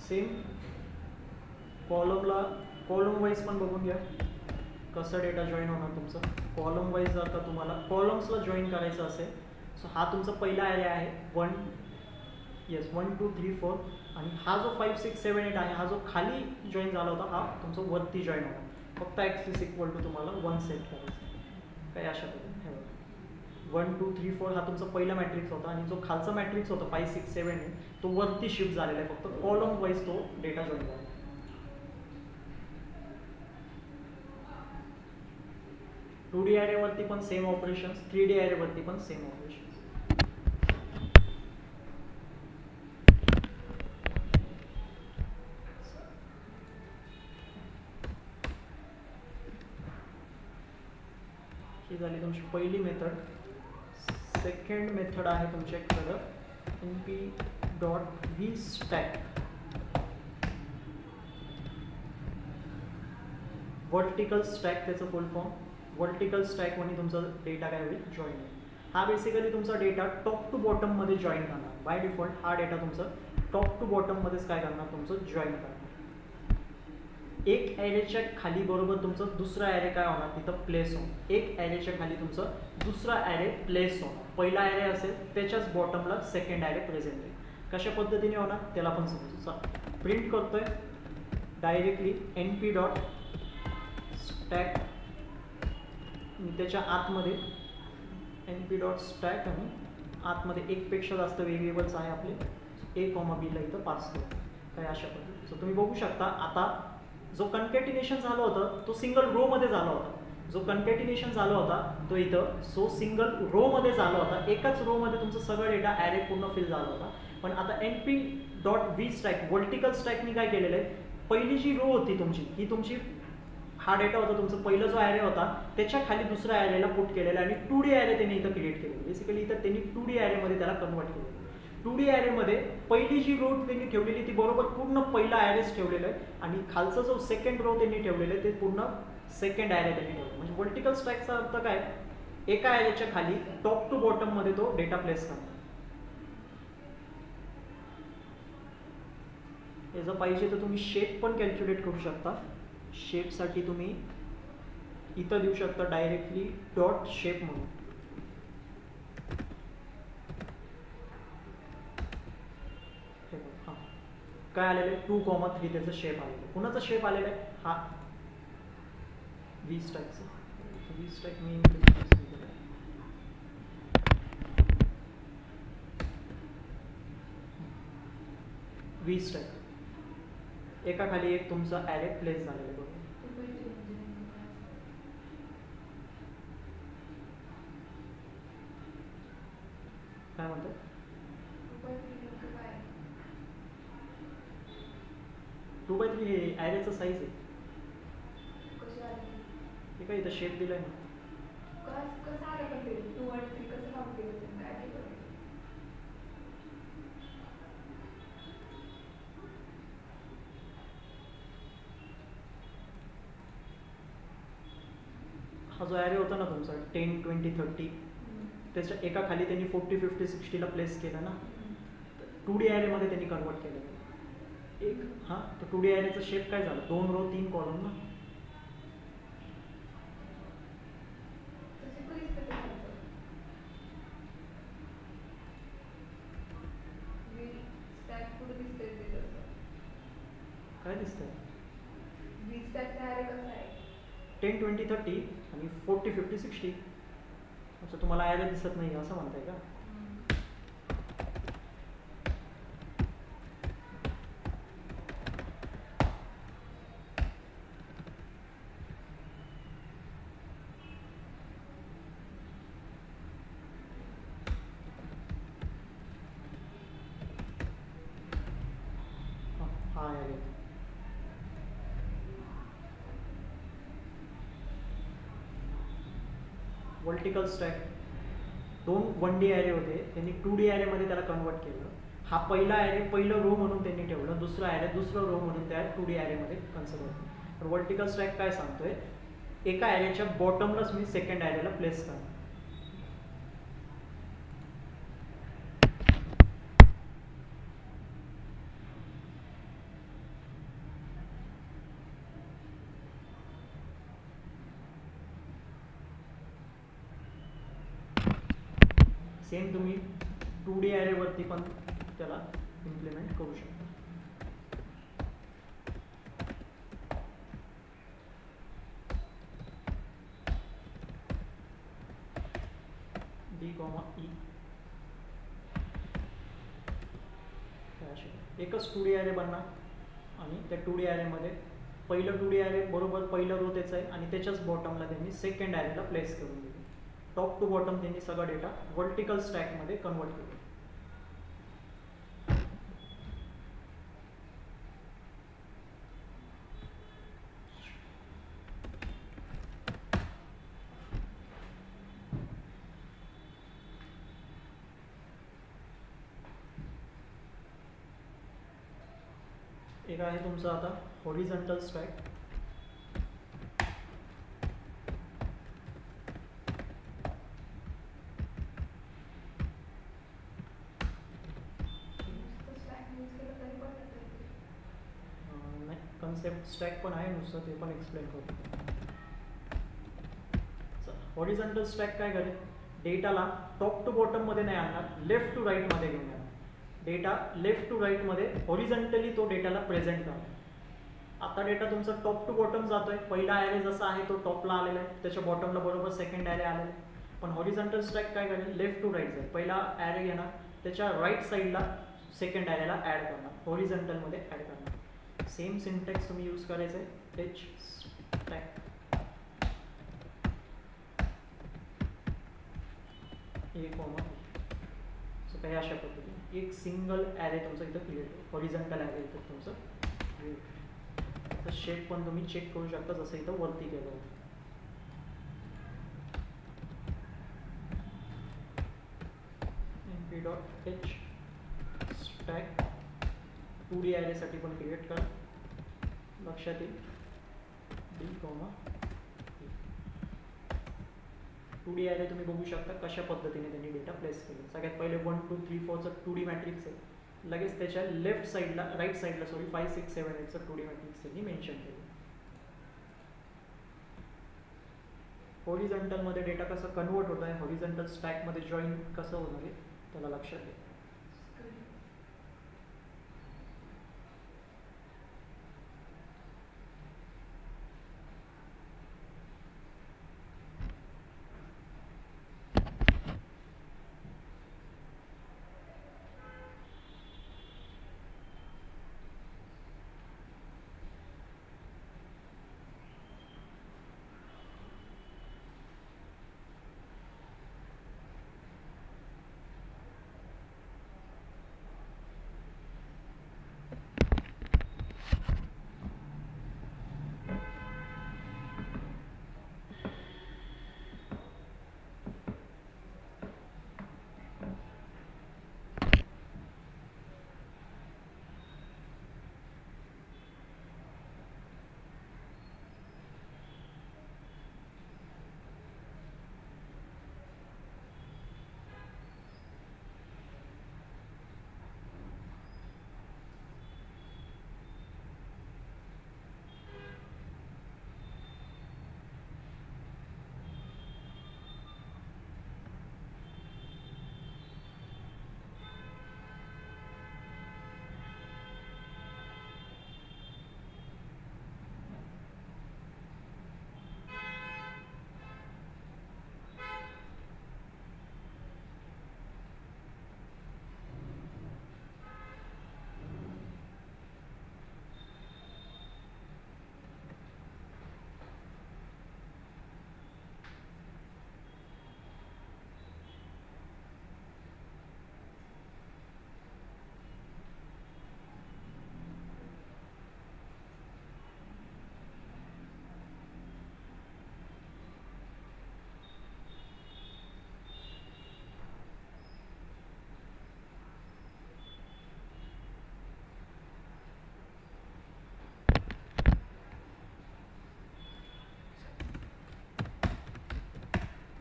सेम कॉलम वाईज पण बघून घ्या कसं डेटा जॉईन होणार तुमचं. कॉलम वाईज जर का तुम्हाला कॉलम्सला जॉईन करायचं असेल, सो हा तुमचा पहिला ॲरे आहे 1, 1, 2, 3, 4. आणि हा जो 5, 6, 7, 8 आहे, हा जो खाली जॉईन झाला होता हा तुमचा वरती जॉईन होता. फक्त ॲक्सेस इक्वल टू तुम्हाला 1 सेट करायचं. काही अशा पद्धतीने 1, 2, 3, 4 हा तुमचा पहिला मॅट्रिक्स होता, आणि जो खालचा मॅट्रिक्स होता 5, 6, 7, 8 तो वरती शिफ्ट झालेला आहे. फक्त कॉलम वाईज तो डेटा जॉईन झाला. 2D ॲरेवरती पण सेम ऑपरेशन्स, 3D ॲरेवरती पण सेम ऑपरेशन्स. झाली तुमची पहिली मेथड. सेकंड मेथड आहे तुमच्याकडं np.vstack. वर्टिकल स्टॅक त्याचं फुल फॉर्म. वर्टिकल स्टॅक म्हणजे तुमचा डेटा काय होईल, जॉईन होईल. हा बेसिकली तुमचा डेटा टॉप टू बॉटममध्ये जॉईन करणार. बाय डिफॉल्ट हा डेटा तुमचा टॉप टू बॉटममध्येच काय करणार, तुमचं जॉईन करणार. एक ॲरेच्या खाली बरोबर तुमचं दुसरा ॲरे काय होणार, तिथं प्लेस होणार. एक ॲरेच्या खाली तुमचं दुसरा ॲरे प्लेस होणार. पहिला ॲरे असेल त्याच्याच बॉटमला सेकंड ॲरे प्रेझेंट होईल. कशा पद्धतीने होणार त्याला पण समजू. प्रिंट करतोय डायरेक्टली np.stack. त्याच्या आतमध्ये np.stack आणि आतमध्ये एकपेक्षा जास्त व्हेरिएबल्स आहे आपले. a, b ला इथं पास करतो काय अशा पद्धतीने. सो तुम्ही बघू शकता आता जो कन्कॅटिनेशन झालं होतं तो सिंगल रो मध्ये झाला होता. जो कन्कॅटिनेशन झाला होता तो इथं सिंगल रो मध्ये झाला होता. एकाच रो मध्ये तुमचं सगळं डेटा ॲरे पूर्ण फिल झाला होता. पण आता np.vstack वर्टिकल स्टॅकनी काय केलेलं आहे, पहिली जी रो होती तुमची ही तुमची हा डेटा होता तुमचा पहिला जो ॲरे होता त्याच्या खाली दुसऱ्या ॲरेला पुट केलेला आणि 2D ॲरे त्यांनी इथं क्रिएट केलेलं. बेसिकली इथं त्यांनी 2D ॲरेमध्ये त्याला कन्वर्ट केलेलं. 2D ॲरेमध्ये पहिली जी रो त्यांनी ठेवलेली ती बरोबर पूर्ण पहिला ॲरेच ठेवलेलं आहे आणि खालचा जो सेकंड रो त्यांनी ठेवलेलं आहे ते पूर्ण सेकंड ॲरे त्यांनी ठेवलं. म्हणजे वर्टिकल स्टॅकचा अर्थ काय, एका ॲरेच्या खाली टॉप टू बॉटममध्ये तो डेटा प्लेस करणार. हे जर पाहिजे तर तुम्ही शेप पण कॅल्क्युलेट करू शकता. शेपसाठी तुम्ही इथं देऊ शकता डायरेक्टली डॉट शेप म्हणून. हां काय आलेलं आहे 2,3 त्याचं शेप आलेलं आहे. कुणाचा शेप आलेला आहे, हा vstackचा. vstack मी vstack एका खाली एक तुमचा ॲरे प्लेस झालेला आहे. काय म्हणतात 2/3 हे ॲरेचं साईज आहे. हे काय इथं शेप दिलाय ना. हा जो ॲरे होता ना तुमचा 10, 20, 30 त्याच्या एका खाली त्यांनी 40, 50, 60ला प्लेस केलं ना. 2D ॲरेमध्ये त्यांनी कन्वर्ट केलं. एक हां तर 2D ॲरेचा शेप काय झाला, 2 रो 3 कॉलम ना. काय दिसतंय 10, 20, 30 आणि 40, 50, 60. अच्छा तुम्हाला ॲरे दिसत नाही असं म्हणताय का. हा array vertical stack 2 1D array होते त्यांनी 2D ॲरेमध्ये त्याला कन्वर्ट केलं. हा पहिला ॲरे पहिलं रो म्हणून त्यांनी ठेवलं, दुसरा ॲरे दुसरं रो म्हणून त्या 2D ॲरेमध्ये कन्सिडर केलं. तर वर्टिकल स्टॅक काय सांगतोय, एका ॲरेच्या बॉटमलाच मी सेकंड ॲरेला प्लेस करणार. सेम तुम्ही 2D ॲरेवरती पण त्याला इम्प्लिमेंट करू शकता. D, E एकच 2D ॲरे बनणार आणि त्या 2D ॲरेमध्ये पहिलं 2D ॲरे बरोबर पहिलं रो त्याचं आहे आणि त्याच्याच बॉटमला त्यांनी सेकंड ॲरेला प्लेस करून दिलं. टॉप टू बॉटम त्यांनी सगळा डेटा वर्टिकल स्टॅकमध्ये कन्वर्ट केला. एक आहे तुमचं आता हॉरिझॉन्टल स्टॅक. नाही, कन्सेप्ट स्टॅक पण आहे नुसतं, ते पण एक्सप्लेन करतो. हॉरिझॉन्टल स्टॅक काय करेल, डेटाला टॉप टू बॉटम मध्ये नाही आणणार, लेफ्ट टू राईट मध्ये घेऊन येणार. डेटा लेफ्ट टू राईट मध्ये हॉरिझॉन्टली तो डेटाला प्रेझेंट करणार. आता डेटा तुमचा टॉप टू बॉटम जातोय, पहिला ॲरे जसा आहे तो टॉपला आलेला आहे, त्याच्या बॉटमला बरोबर सेकंड ॲरे आलेला आहे. पण हॉरिझॉन्टल स्टॅक काय करेल, लेफ्ट टू राईट जाईल, पहिला ॲरे घेणार, त्याच्या राईट साईडला सेकंड ॲरेला ॲड करणार, हॉरिझॉन्टलमध्ये ॲड करणार. सेम सिंटॅक्स तुम्ही यूज करायचं आहे, एच स्टॅक ए कॉमा. सो काही अशा पद्धतीने एक सिंगल ॲरे तुमचं इथं क्रिएट होईल, हॉरिझॉन्टल ॲरे इथं तुमचं क्रिएट. तर शेप पण तुम्ही चेक करू शकता, जसं इथं वरती केलं होतं. np.h स्टॅक 2D ॲरेसाठी पण क्रिएट करा, लक्षात येईल. डी कॉमा 2D ॲरे तुम्ही बघू शकता कशा पद्धतीने त्यांनी डेटा प्लेस केले. सगळ्यात पहिले 1 2 3 4चं 2D मॅट्रिक्स आहे, लगेच त्याच्या लेफ्ट साईडला राईट साईडला 5 6 7 8चं 2D मॅट्रिक्स त्यांनी मेन्शन केलं. हॉरिझॉन्टलमध्ये डेटा कसं कन्वर्ट होत आहे, हॉरिझॉन्टल स्टॅकमध्ये जॉईन कसं होणार आहे त्याला लक्षात घ्या.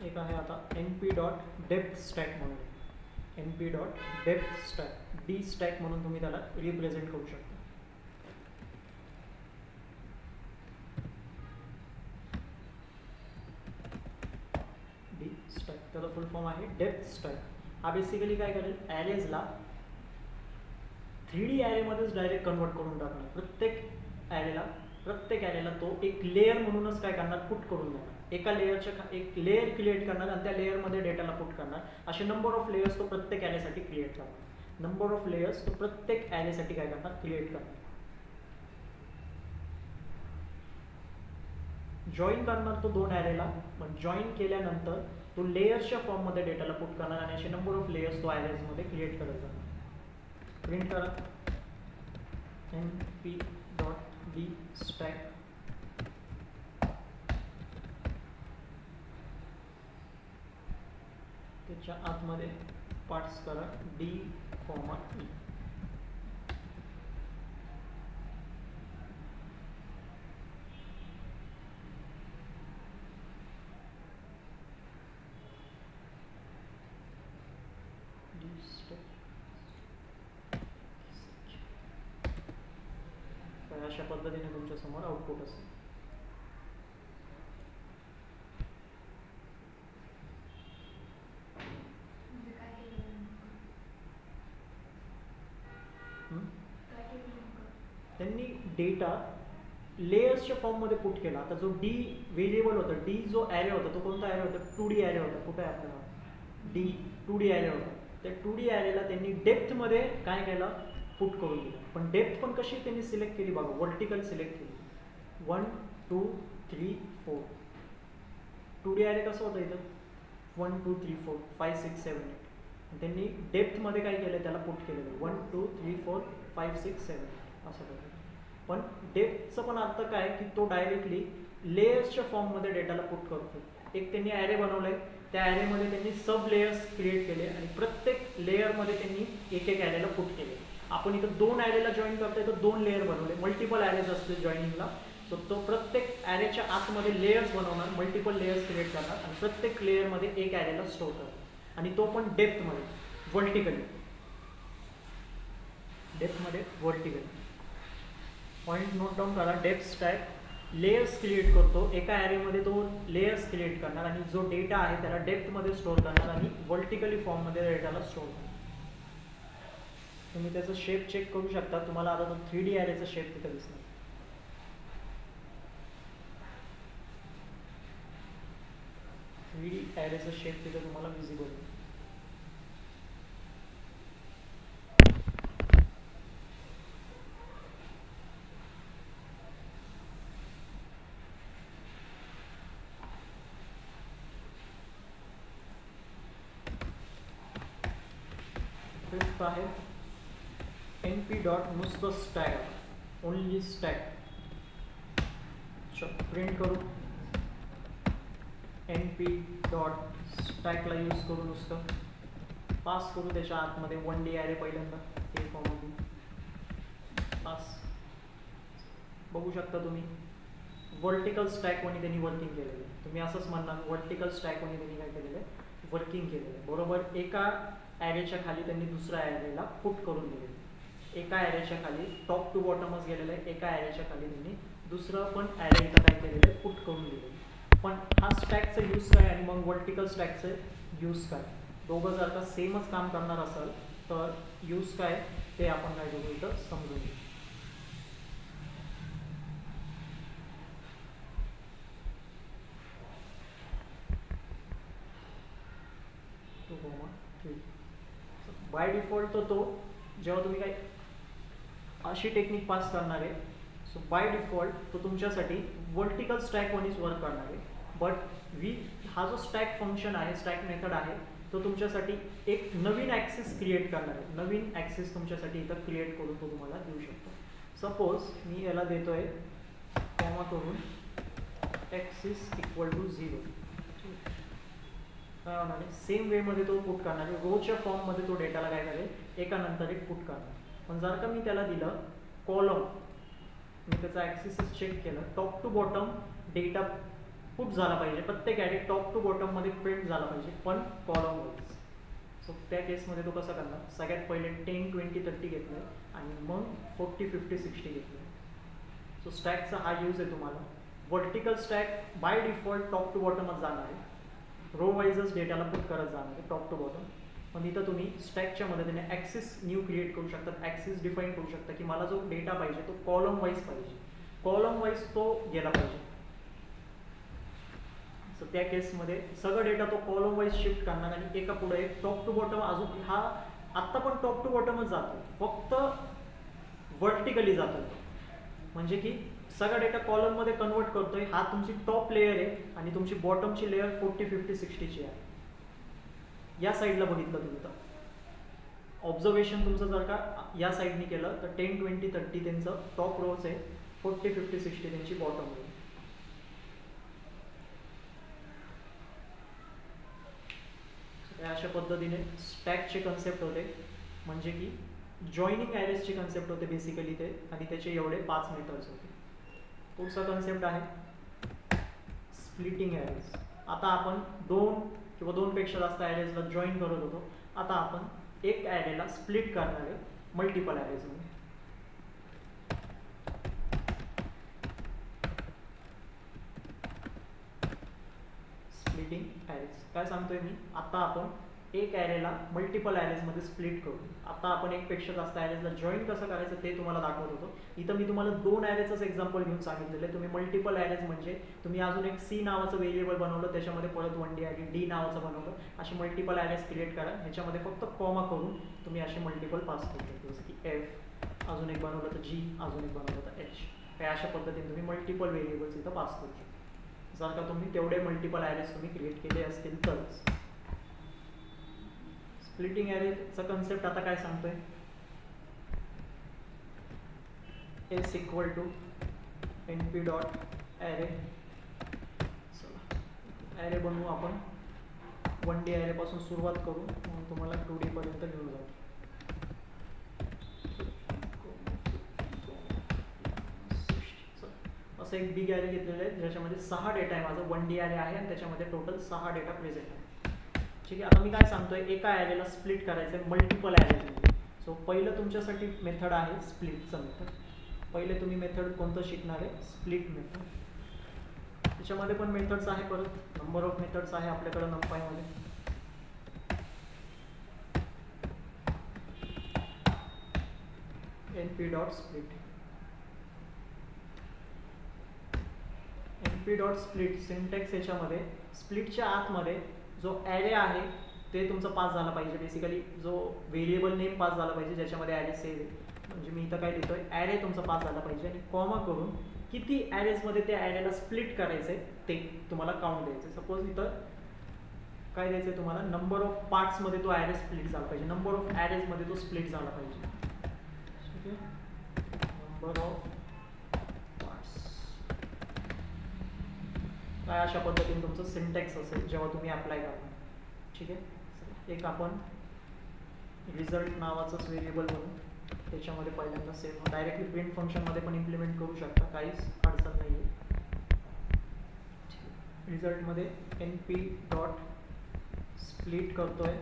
एक आहे आता np.depth स्टॅक म्हणून, np.depth स्टॅक डी स्टॅक म्हणून तुम्ही त्याला रिप्रेझेंट करू शकता. डी स्टॅक त्याचा फुल फॉर्म आहे डेप्थ स्टॅक. हा बेसिकली काय करेल, ॲरेजला 3D ॲरेमध्येच डायरेक्ट कन्वर्ट करून टाकणार. प्रत्येक ॲरेला तो एक लेअर म्हणूनच काय करणार, पुट करून देणार. एका लेअरच्या एक लेअर क्रिएट करणार आणि त्या लेअरमध्ये डेटाला पुट करणार. असे नंबर ऑफ लेयर्स तो प्रत्येक ॲरेसाठी क्रिएट करणार. नंबर ऑफ लेयर्स तो प्रत्येक ॲरेसाठी काय करणार, क्रिएट करणार. जॉईन करणार तो दोन ॲरेला, पण जॉईन केल्यानंतर तो लेयर्सच्या फॉर्ममध्ये डेटाला पुट करणार आणि असे नंबर ऑफ लेयर्स तो ॲरेजमध्ये क्रिएट करत जाणार. प्रिंट करा np.d स्टॅक त्याच्या आतमध्ये पार्ट्स करा d, e. अशा पद्धतीने तुमच्या समोर आउटपुट असेल. त्यांनी डेटा लेयर्सच्या फॉर्ममध्ये पुट केला. आता जो डी व्हेरिएबल होता, डी जो ॲरे होता तो कोणता ॲरे होता? 2D ॲरे होता. कुठे आहे आपल्याला डी 2D ॲरे होता. त्या 2D ॲरेला त्यांनी डेप्थमध्ये काय केलं? पुट करून दिलं. पण डेप्थ पण कशी त्यांनी सिलेक्ट केली बघा, वर्टिकल सिलेक्ट केली. 1 2 3 4. 2D ॲरे कसं होतं इथं? 1 2 3 4 5 6 7 8. त्यांनी डेप्थमध्ये काय केलं? त्याला पुट केलेलं 1 2 3 4 5 6 7 असं बघा. पण डेप्थचं पण अर्थ काय की तो डायरेक्टली लेयर्सच्या फॉर्ममध्ये डेटाला पुट करतो. एक त्यांनी ॲरे बनवलाय, त्या ॲरेमध्ये त्यांनी सब लेयर्स क्रिएट केले आणि प्रत्येक लेयरमध्ये त्यांनी एक एक ॲरेला पुट केले. आपण इथं 2 ॲरेला जॉईन करतोय तर 2 लेयर बनवले. मल्टिपल ॲरेज असते जॉईनिंगला. सो तो प्रत्येक ॲरेच्या आतमध्ये लेयर्स बनवणार, मल्टिपल लेयर्स क्रिएट करणार आणि प्रत्येक लेयरमध्ये एक ॲरेला स्टोअर करणार आणि तो पण डेप्थमध्ये वर्टिकली. डेप्थमध्ये वर्टिकली. पॉईंट नोट डाऊन करा. डेप्थ स्टॅक लेयर्स क्रिएट करतो. एका ॲरेमध्ये तो लेयर्स क्रिएट करणार आणि जो डेटा आहे त्याला डेप्थमध्ये स्टोअर करणार आणि वर्टिकली फॉर्ममध्ये डेटाला स्टोअर करणार. तुम्ही त्याचा शेप चेक करू शकता. तुम्हाला आता तो 3D ॲरेचा शेप तिथं दिसणार. 3D ॲरेचा शेप तिथं तुम्हाला विजिबल होईल. फिफ्थ आहे np डॉट नुसतं स्टॅक, ओनली स्टॅक. प्रिंट करू np डॉट स्टॅकला यूज करू, नुसतं पास करू त्याच्या आतमध्ये 1D ॲरे पहिल्यांदा ए फॉर्ममध्ये पास. बघू शकता तुम्ही वर्टिकल स्टॅक वनी त्यांनी वर्किंग केलेलं आहे. तुम्ही असंच म्हणणार वर्टिकल स्टॅक वनी त्यांनी काय केलेलं आहे? वर्किंग केलेलं आहे. बरोबर एका ॲरेच्या खाली त्यांनी दुसऱ्या ॲरेला पुट करून दिलेलं आहे. एका ॲरेच्या खाली टॉप टू बॉटमच गेलेलं आहे. एका ॲरेच्या खाली त्यांनी दुसरं पण ॲरे इथं काय केलेलं आहे? पुट करून दिलेलं आहे. पण हा स्टॅकचं यूज काय आणि मग वर्टिकल स्टॅकचं यूज काय? दोघं जर का सेमच काम करणार असेल तर यूज काय ते आपण काय करू इथं समजून घेऊ. बाय डिफॉल्ट तो जेव्हा तुम्ही काही अशी टेक्निक पास करणार आहे, सो बाय डिफॉल्ट तो तुमच्यासाठी वर्टिकल स्टॅक वनीच वर्क करणार आहे. बट हा जो स्टॅक फंक्शन आहे, स्टॅक मेथड आहे, तो तुमच्यासाठी एक नवीन ॲक्सिस क्रिएट करणार आहे. नवीन ॲक्सिस तुमच्यासाठी इथं क्रिएट करून तो तुम्हाला देऊ शकतो. सपोज मी याला देतोय कॉमा करून ॲक्सिस इक्वल टू 0. काय होणार आहे? सेम वेमध्ये तो पुट करणार आहे. रोच्या फॉर्ममध्ये तो डेटाला काय करेल? एका नंतर एक पुट करणार. पण जर का मी त्याला दिलं कॉलम, मी त्याचा ॲक्सिस चेक केलं, top to bottom data put झाला पाहिजे. प्रत्येक ॲरे टॉप टू बॉटममध्ये प्रिंट झाला पाहिजे, पण कॉलम वाईज. सो त्या केसमध्ये तो कसा करणार? सगळ्यात पहिले 10 20 30 घेतलं आहे आणि मग 40 50 60 घेतलं आहे. सो स्टॅकचा हा यूज आहे तुम्हाला. Vertical stack by default top to बॉटमच जाणार आहे. रो वाईजच डेटाला पुट करत जाणार आहे टॉप टू बॉटम. पण इथं तुम्ही स्टॅकच्या मदतीने ॲक्सिस न्यू क्रिएट करू शकता. ॲक्सिस डिफाईन करू शकता की मला जो डेटा पाहिजे तो कॉलम वाईज पाहिजे, कॉलम वाईज तो गेला पाहिजे. सो त्या केसमध्ये सगळं डेटा तो कॉलम वाईज शिफ्ट करणार आणि एका पुढे एक टॉप टू बॉटम. अजून हा आत्ता पण टॉप टू बॉटमच जातो, फक्त वर्टिकली जातो. म्हणजे की सगळा डेटा कॉलममध्ये कन्वर्ट करतोय. हा तुमची टॉप लेयर आहे आणि तुमची बॉटमची लेयर 40 50 60ची आहे. या साईडला बघितलं तुम्ही तर ऑब्झर्वेशन तुमचं जर का या साईडनी केलं तर 10 20 30 त्यांचं टॉप रोच आहे, 40 50 60 त्यांची बॉटम रो. अशा पद्धतीने स्टॅकचे कन्सेप्ट होते, म्हणजे की जॉईनिंग ॲरेजची कन्सेप्ट होते बेसिकली ते, आणि त्याचे एवढे 5 मेथड्स होते. पुढचा कन्सेप्ट आहे स्प्लिटिंग ॲरेज. आता आपण 2 किंवा 2 पेक्षा जास्त ॲरेजला जॉईन करत होतो. आता आपण एक ॲरेला स्प्लिट करणार आहे मल्टिपल ॲरेजमध्ये. ॲरेज. काय सांगतोय मी, आता आपण एक ॲरेला मल्टिपल ॲरेजमध्ये स्प्लिट करू. आता आपण एकपेक्षा जास्त ॲरेजला जॉईन कसं करायचं ते तुम्हाला दाखवत होतो. इथं मी तुम्हाला 2 ॲरेचंच एक्झाम्पल घेऊन सांगितलेलं आहे. तुम्ही मल्टिपल ॲरेज म्हणजे तुम्ही अजून एक सी नावाचं व्हेरिएबल बनवलं, त्याच्यामध्ये परत 1D आली, डी नावाचं बनवलं, अशी मल्टिपल ॲरेज क्रिएट करा. ह्याच्यामध्ये फक्त कॉमा करून तुम्ही असे मल्टिपल पास करू शकता. जसं की एफ, अजून एक बनवलं तर जी, अजून एक बनवलं तर एच. हे अशा पद्धतीने तुम्ही मल्टिपल व्हेरिएबल्स इथं पास करू शकता. जर का तुम्ही तेवढे मल्टिपल ॲरेज तुम्ही क्रिएट केले असतील तरच. स्प्लिटिंग ॲरेचा कन्सेप्ट आता काय सांगतोय, S equal to NP dot array. चला ॲरे बनवू आपण. 1D ॲरेपासून सुरुवात करू, मग तुम्हाला 2D पर्यंत घेऊन जाऊ. असं एक बिग ॲरे घेतलेलं आहे ज्याच्यामध्ये 6 डेटा आहे. माझं 1D ॲरे आहे आणि त्याच्यामध्ये टोटल 6 डेटा प्रेझेंट आहे. ठीक आहे. आता मी काय सांगतोय, एका ॲरेला स्प्लिट करायचं आहे मल्टिपल ॲरेजमध्ये. सो पहिलं तुमच्यासाठी मेथड आहे स्प्लिटचं मेथड. पहिले तुम्ही मेथड कोणतं शिकणार आहे, स्प्लिट मेथड. त्याच्यामध्ये पण मेथड्स आहे, परत नंबर ऑफ मेथड्स आहे आपल्याकडे नंपायमध्ये. np dot split. np dot split syntax याच्यामध्ये स्प्लिटच्या आतमध्ये जो ॲरे आहे ते तुमचं पास झाला पाहिजे. बेसिकली जो व्हेरिएबल नेम पास झाला पाहिजे ज्याच्यामध्ये ॲरे सेव्ह आहे. म्हणजे मी इथं काय लिहितोय, ॲरे तुमचा पास झाला पाहिजे आणि कॉमा करून किती ॲरेजमध्ये त्या ॲरेला स्प्लिट करायचं आहे ते तुम्हाला काउंट द्यायचं. सपोज इथं काय द्यायचं आहे तुम्हाला, नंबर ऑफ पार्ट्समध्ये तो ॲरे स्प्लिट झाला पाहिजे, नंबर ऑफ ॲरेजमध्ये तो स्प्लिट झाला पाहिजे. ठीक आहे. नंबर ऑफ पार्ट्स काय अशा पद्धतीने तुमचं सिंटॅक्स असेल जेव्हा तुम्ही अप्लाय करणार. ठीक आहे. एक आपण रिझल्ट नावाचंच व्हेरिएबल बनवू, त्याच्यामध्ये पहिल्यांदा सेव्ह डायरेक्टली प्रिंट फंक्शनमध्ये पण इम्प्लिमेंट करू शकता, काहीच अडचण नाही आहे. रिझल्टमध्ये np डॉट स्प्लिट करतोय,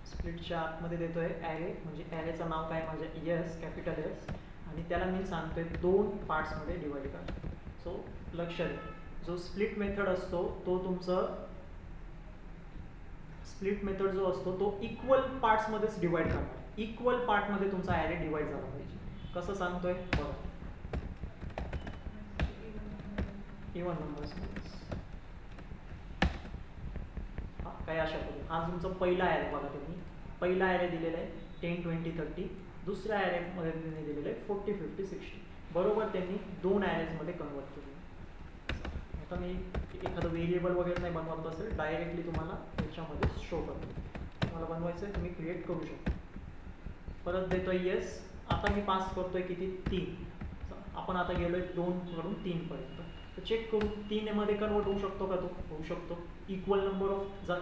स्प्लिटच्या आतमध्ये देतोय ॲरे, म्हणजे ॲरेचं नाव काय माझ्या एस, कॅपिटल एस, आणि त्याला मी सांगतोय 2 पार्ट्समध्ये डिवाइड करा. सो लक्ष द्या, जो स्प्लिट मेथड असतो तो तुमचं स्प्लिट मेथड जो असतो तो इक्वल पार्ट्समध्येच डिवाइड करणार. इक्वल पार्टमध्ये तुमचा ॲरे डिवाइड झाला पाहिजे. कसं सांगतोय बघा, इवन नंबर्स काय अशा पद्धती. हा तुमचा पहिला ॲरे बघा, तुम्ही पहिला ॲरे दिलेला आहे 10, 20, 30. दुसऱ्या ॲरेमध्ये त्यांनी दिलेलं आहे 40, 50, 60. बरोबर त्यांनी 2 ॲरेजमध्ये कन्वर्ट केलं. आता मी एखादं व्हेरिएबल वगैरे नाही बनवत असेल, डायरेक्टली तुम्हाला त्याच्यामध्ये शो करतो. तुम्हाला बनवायचं आहे तुम्ही क्रिएट करू शकता. परत देतोय येस. आता मी पास करतोय किती, 3. आपण आता गेलोय 2 कडून 3 पर्यंत. तर चेक करू 3 मध्ये कन्वर्ट होऊ शकतो का, तो होऊ शकतो. इक्वल नंबर ऑफ जर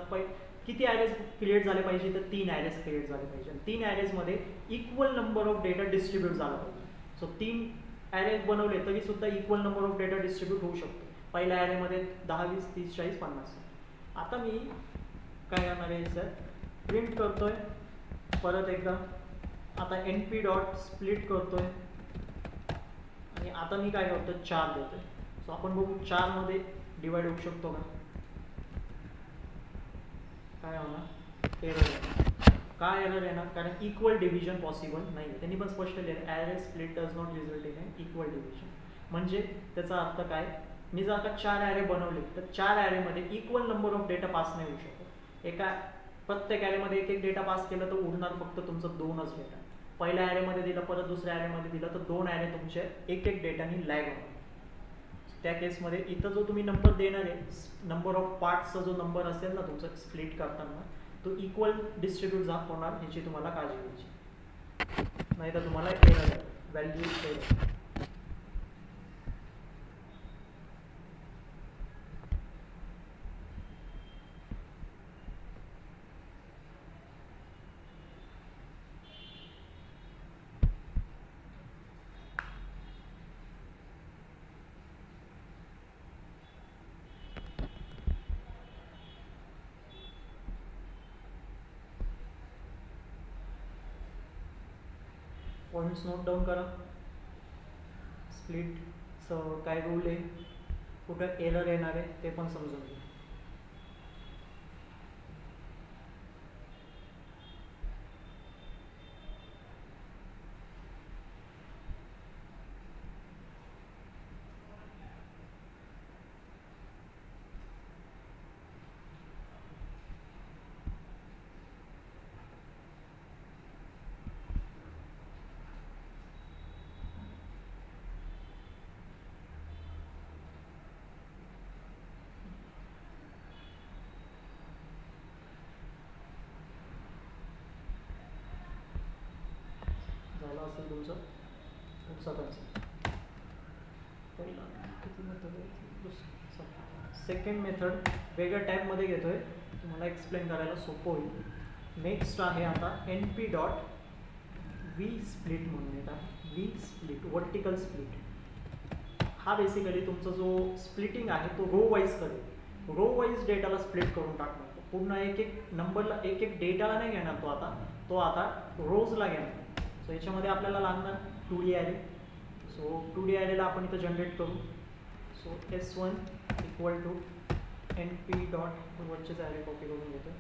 किती ॲरेज क्रिएट झाले पाहिजे, तर 3 ॲरेज क्रिएट झाले पाहिजे. आणि 3 ॲरेजमध्ये equal number of data distribute झाला पाहिजे. सो 3 ॲरेज बनवले तरी सुद्धा equal number of data distribute होऊ शकतो. पहिल्या ॲरेमध्ये 10, 20, 30, 40, 50. आता मी काय करणार आहे सर, प्रिंट करतोय परत एकदा. आता np डॉट स्प्लिट करतोय आणि आता मी काय करतोय, 4 देतोय. सो आपण बघू 4 मध्ये डिवाइड होऊ शकतो का. काय होणार, एरर येणार. काय एरर येणार, कारण इक्वल डिव्हिजन पॉसिबल नाही. त्यांनी पण स्पष्ट लिहिलं, array split does not result in an equal division. म्हणजे त्याचा अर्थ काय, मी जर आता 4 ॲरे बनवले तर 4 ॲरेमध्ये equal number of data pass नाही होऊ शकत. एका प्रत्येक ॲरेमध्ये एक डेटा पास केलं तर उरणार फक्त तुमचं 2च डेटा. पहिल्या ॲरेमध्ये दिलं, परत दुसऱ्या ॲरेमध्ये दिलं तर 2 ॲरे तुमचे एक डेटानी लॅग होणार. त्या केसमध्ये इथं जो तुम्ही नंबर देणार आहे, नंबर ऑफ पार्ट्सचा जो नंबर असेल ना तुमचं स्प्लिट करताना, तो इक्वल डिस्ट्रीब्यूट होणार, ह्याची तुम्हाला काळजी घ्यायची. नाही तर तुम्हाला error value error. Points note down करा. स्प्लिटचं काय रूल आहे, कुठं एरर येणार आहे ते पण समजून घ्या. झालं असेल तुमचं पुढचा कन्सेप्ट. पहिला किती मेथड आहे, सेकंड मेथड वेगळ्या टाईपमध्ये घेतोय, तुम्हाला एक्सप्लेन करायला सोपं होईल. नेक्स्ट आहे आता NP डॉट व्ही स्प्लिट म्हणून येत आहे. V split, vertical split. हा बेसिकली तुमचा जो स्प्लिटिंग आहे तो रो वाईज करेल. रो वाईज डेटाला स्प्लिट करून टाकणार. पूर्ण एक एक नंबरला एक एक डेटाला नाही घेणार तो आता रोजला घेणार. सो याच्यामध्ये आपल्याला लागणार 2D ॲरे. सो 2D ॲरेला आपण इथं जनरेट करू. So S1 equal to NP dot वरचेच ॲरे कॉपी करून घेतो.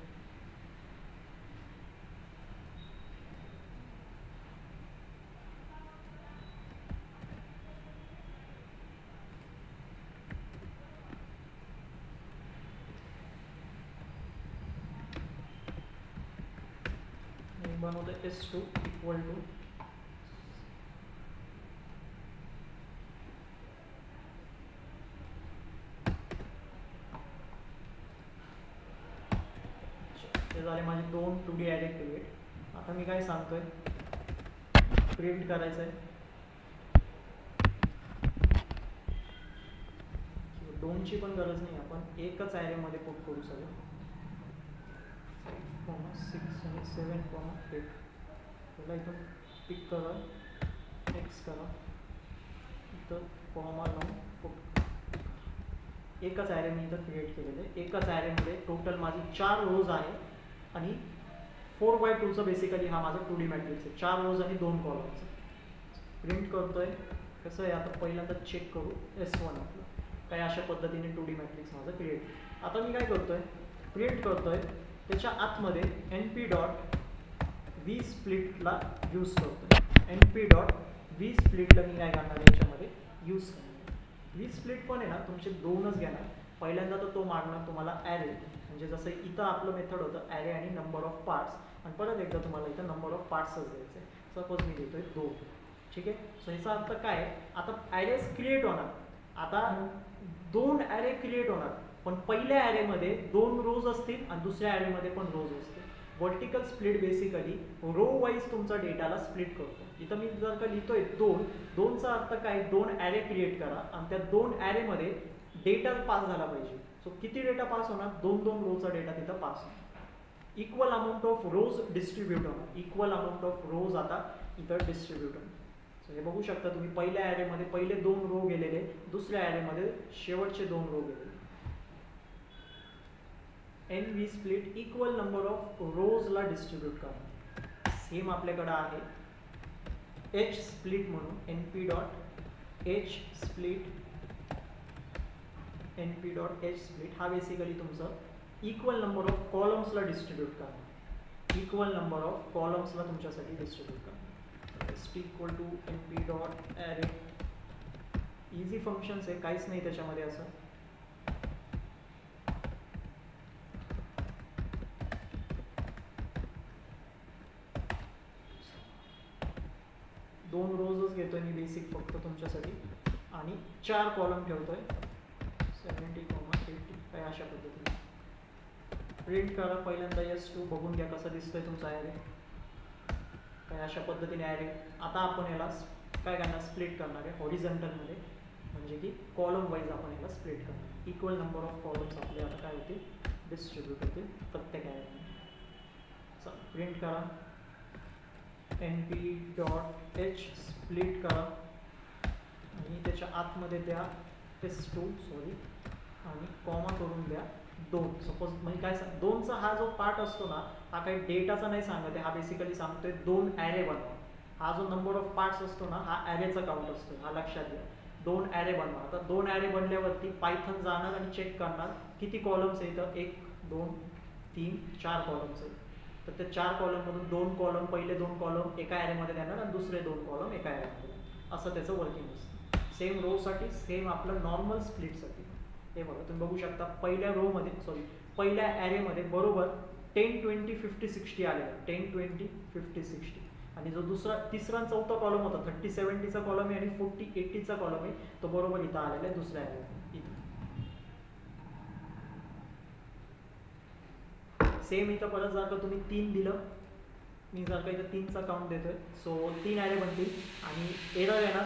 बनवतो S2 इक्वल टू हे झाले माझे 2 2D ॲरे क्रिएट. आता मी काय सांगतोय, प्रिंट करायचं आहे. 2ची पण गरज नाही, आपण एकच ॲरेमध्ये पुट करू सगळं. 5,6 आणि 7,8. पहिला इथून पिक करा, एक्स करा, इथं कॉमा लावून पुट. एकच ॲरे मी इथं क्रिएट केलेलं आहे. एकच ॲरेमध्ये टोटल माझी 4 रोज आहे आणि 4x2चं बेसिकली हा माझा 2D मॅट्रिक्स आहे. 4 रोज आणि 2 कॉलम्स. प्रिंट करतोय. कसं आहे, आता पहिल्यांदा चेक करू S1 आपलं काय अशा पद्धतीने 2D मॅट्रिक्स माझं क्रिएट. आता मी काय करतोय, प्रिंट करतोय, त्याच्या आतमध्ये NP डॉट व्ही स्प्लिटला यूज करतोय. NP डॉट व्ही स्प्लिटला मी काय करणार याच्यामध्ये यूज करणार. व्ही स्प्लिट पण आहे ना तुमचे 2च घेणार. पहिल्यांदा तर तो मागणार तुम्हाला ॲरे, म्हणजे जसं इथं आपलं मेथड होतं ॲरे आणि नंबर ऑफ पार्ट्स, आणि परत एकदा तुम्हाला इथं नंबर ऑफ पार्ट्सच द्यायचं आहे. सपोज मी देतोय 2. ठीक आहे. सो ह्याचा अर्थ काय, आता ॲरेज क्रिएट होणार. आता 2 ॲरे क्रिएट होणार, पण पहिल्या ॲरेमध्ये 2 रोज असतील आणि दुसऱ्या ॲरेमध्ये पण रोज असतील. Vertical split basically row wise तुमचा डेटाला स्प्लिट करतो. इथं मी जर का लिहितोय 2चा अर्थ काय, 2 ॲरे क्रिएट करा आणि त्या 2 ॲरेमध्ये डेटा पास झाला पाहिजे. सो किती डेटा पास होणार, 2 रोजचा डेटा तिथं पास होणार. Equal amount of rose distribute होणार. इक्वल अमाऊंट ऑफ रोज आता इथं डिस्ट्रीब्यूट होणार. सो हे बघू शकता तुम्ही, पहिल्या ॲरेमध्ये पहिले 2 रो गेलेले, दुसऱ्या ॲरेमध्ये शेवटचे 2 रो गेलेले. NV split equal number of रोजला डिस्ट्रीब्यूट करा. सेम आपल्याकडे आहे H स्प्लिट म्हणून. NP dot H split, NP dot H split हा बेसिकली तुमचं इक्वल नंबर ऑफ कॉलम्सला डिस्ट्रीब्यूट करा. इक्वल नंबर ऑफ कॉलम्सला तुमच्यासाठी डिस्ट्रीब्यूट करा. ST equal to NP dot array. Easy functions आहे, काहीच नाही त्याच्यामध्ये असं. दोन रोजच घेतोय मी बेसिक फक्त तुमच्यासाठी, आणि 4 कॉलम ठेवतोय 70,80 काय अशा पद्धतीने. प्रिंट करा. पहिल्यांदा S2 बघून घ्या कसं दिसतोय तुमचा ॲरे. काय अशा पद्धतीने ॲरे. आता आपण याला काय करणार, स्प्लिट करणार आहे हॉरिझॉन्टलमध्ये, म्हणजे की कॉलम वाईज आपण याला स्प्लिट करणार. इक्वल नंबर ऑफ कॉलम्स आपले आता काय होतील, डिस्ट्रीब्यूट होतील प्रत्येक ॲरेमध्ये. चला प्रिंट करा. NP डॉट H स्प्लिट करा आणि त्याच्या आतमध्ये द्या S2 आणि कॉमा करून द्या 2. सपोज म्हणजे काय 2चा हा जो पार्ट असतो ना, हा काही डेटाचा नाही सांगत आहे, हा बेसिकली सांगतोय 2 ॲरे बनवा. हा जो नंबर ऑफ पार्ट्स असतो ना, हा ॲरेचा काउंट असतो, हा लक्षात घ्या. 2 ॲरे बनवा. आता 2 ॲरे बनल्यावरती पायथन जाणार आणि चेक करणार किती कॉलम्स आहेत. 1 2 3 4 कॉलम्स आहेत. तर त्या 4 कॉलममधून 2 कॉलम, पहिले 2 कॉलम एका ॲरेमध्ये देणार आणि दुसरे 2 कॉलम एका ॲरेमध्ये देणार. असं त्याचं वर्किंग असतं. सेम रोसाठी, सेम आपलं नॉर्मल स्प्लिटसाठी. हे बघा तुम्ही बघू शकता, पहिल्या ॲरेमध्ये बरोबर 10 20 50 60 आलेलं. 10 20 50 60. आणि जो तिसरा आणि चौथा कॉलम होता 30 70चा कॉलम आहे आणि 40 80चा कॉलम आहे, तो बरोबर इथं आलेला आहे दुसऱ्या ॲरेमध्ये. इथं सेम इथं परत जर का तुम्ही 3 दिलं मी जर का इथं 3चा काउंट देतोय, सो 3 ॲरे बनतील आणि एरर येणार,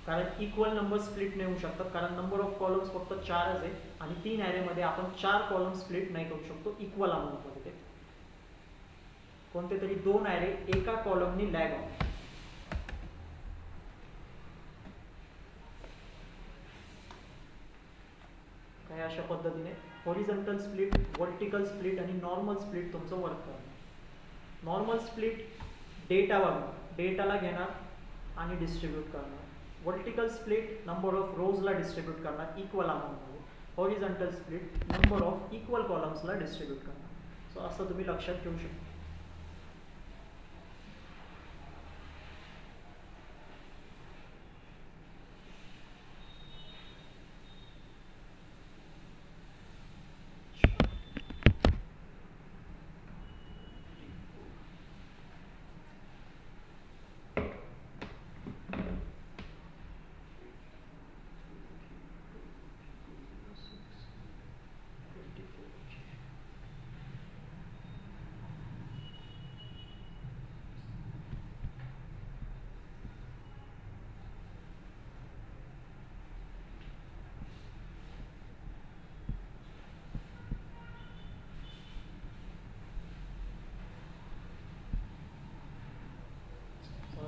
कारण इक्वल नंबर स्प्लिट नाही होऊ शकतात, कारण नंबर ऑफ कॉलम्स फक्त 4च आहे आणि 3 ॲरेमध्ये आपण 4 कॉलम स्प्लिट नाही करू शकतो इक्वल अमाऊंटमध्ये. ते कोणते तरी 2 ॲरे एका कॉलमनी लॅग होतात. काय अशा पद्धतीने हॉरिझॉन्टल स्प्लिट, व्हर्टिकल स्प्लिट आणि नॉर्मल स्प्लिट तुमचं वर्क करणार. नॉर्मल स्प्लिट डेटाला घेणार आणि डिस्ट्रीब्यूट करणार. व्हर्टिकल स्प्लिट नंबर ऑफ रोजला डिस्ट्रीब्यूट करणार इक्वल अमाऊंटमध्ये. Horizontal split number of equal कॉलम्सला डिस्ट्रीब्यूट करणार. सो असं तुम्ही लक्षात ठेवू शकता.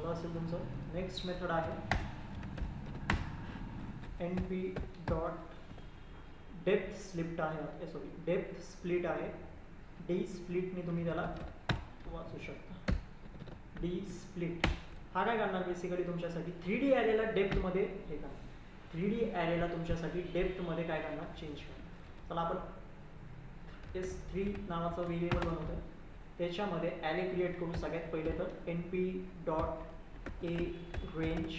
असेल तुमचं. नेक्स्ट मेथड आहे NP डॉट डेप्थ स्प्लिट आहे, डेप्थ स्प्लिट आहे. डी स्प्लिटने तुम्ही त्याला वाचू शकता. डी स्प्लिट हा काय करणार बेसिकली तुमच्यासाठी 3D ॲरेला डेप्थमध्ये हे करणार. 3D ॲरेला तुमच्यासाठी डेप्थमध्ये काय करणार, चेंज करणार. चला आपण S3 नावाचं व्हेरिएबल बनवतोय, त्याच्यामध्ये ॲरे क्रिएट करू. सगळ्यात पहिले तर NP डॉट ए रेंज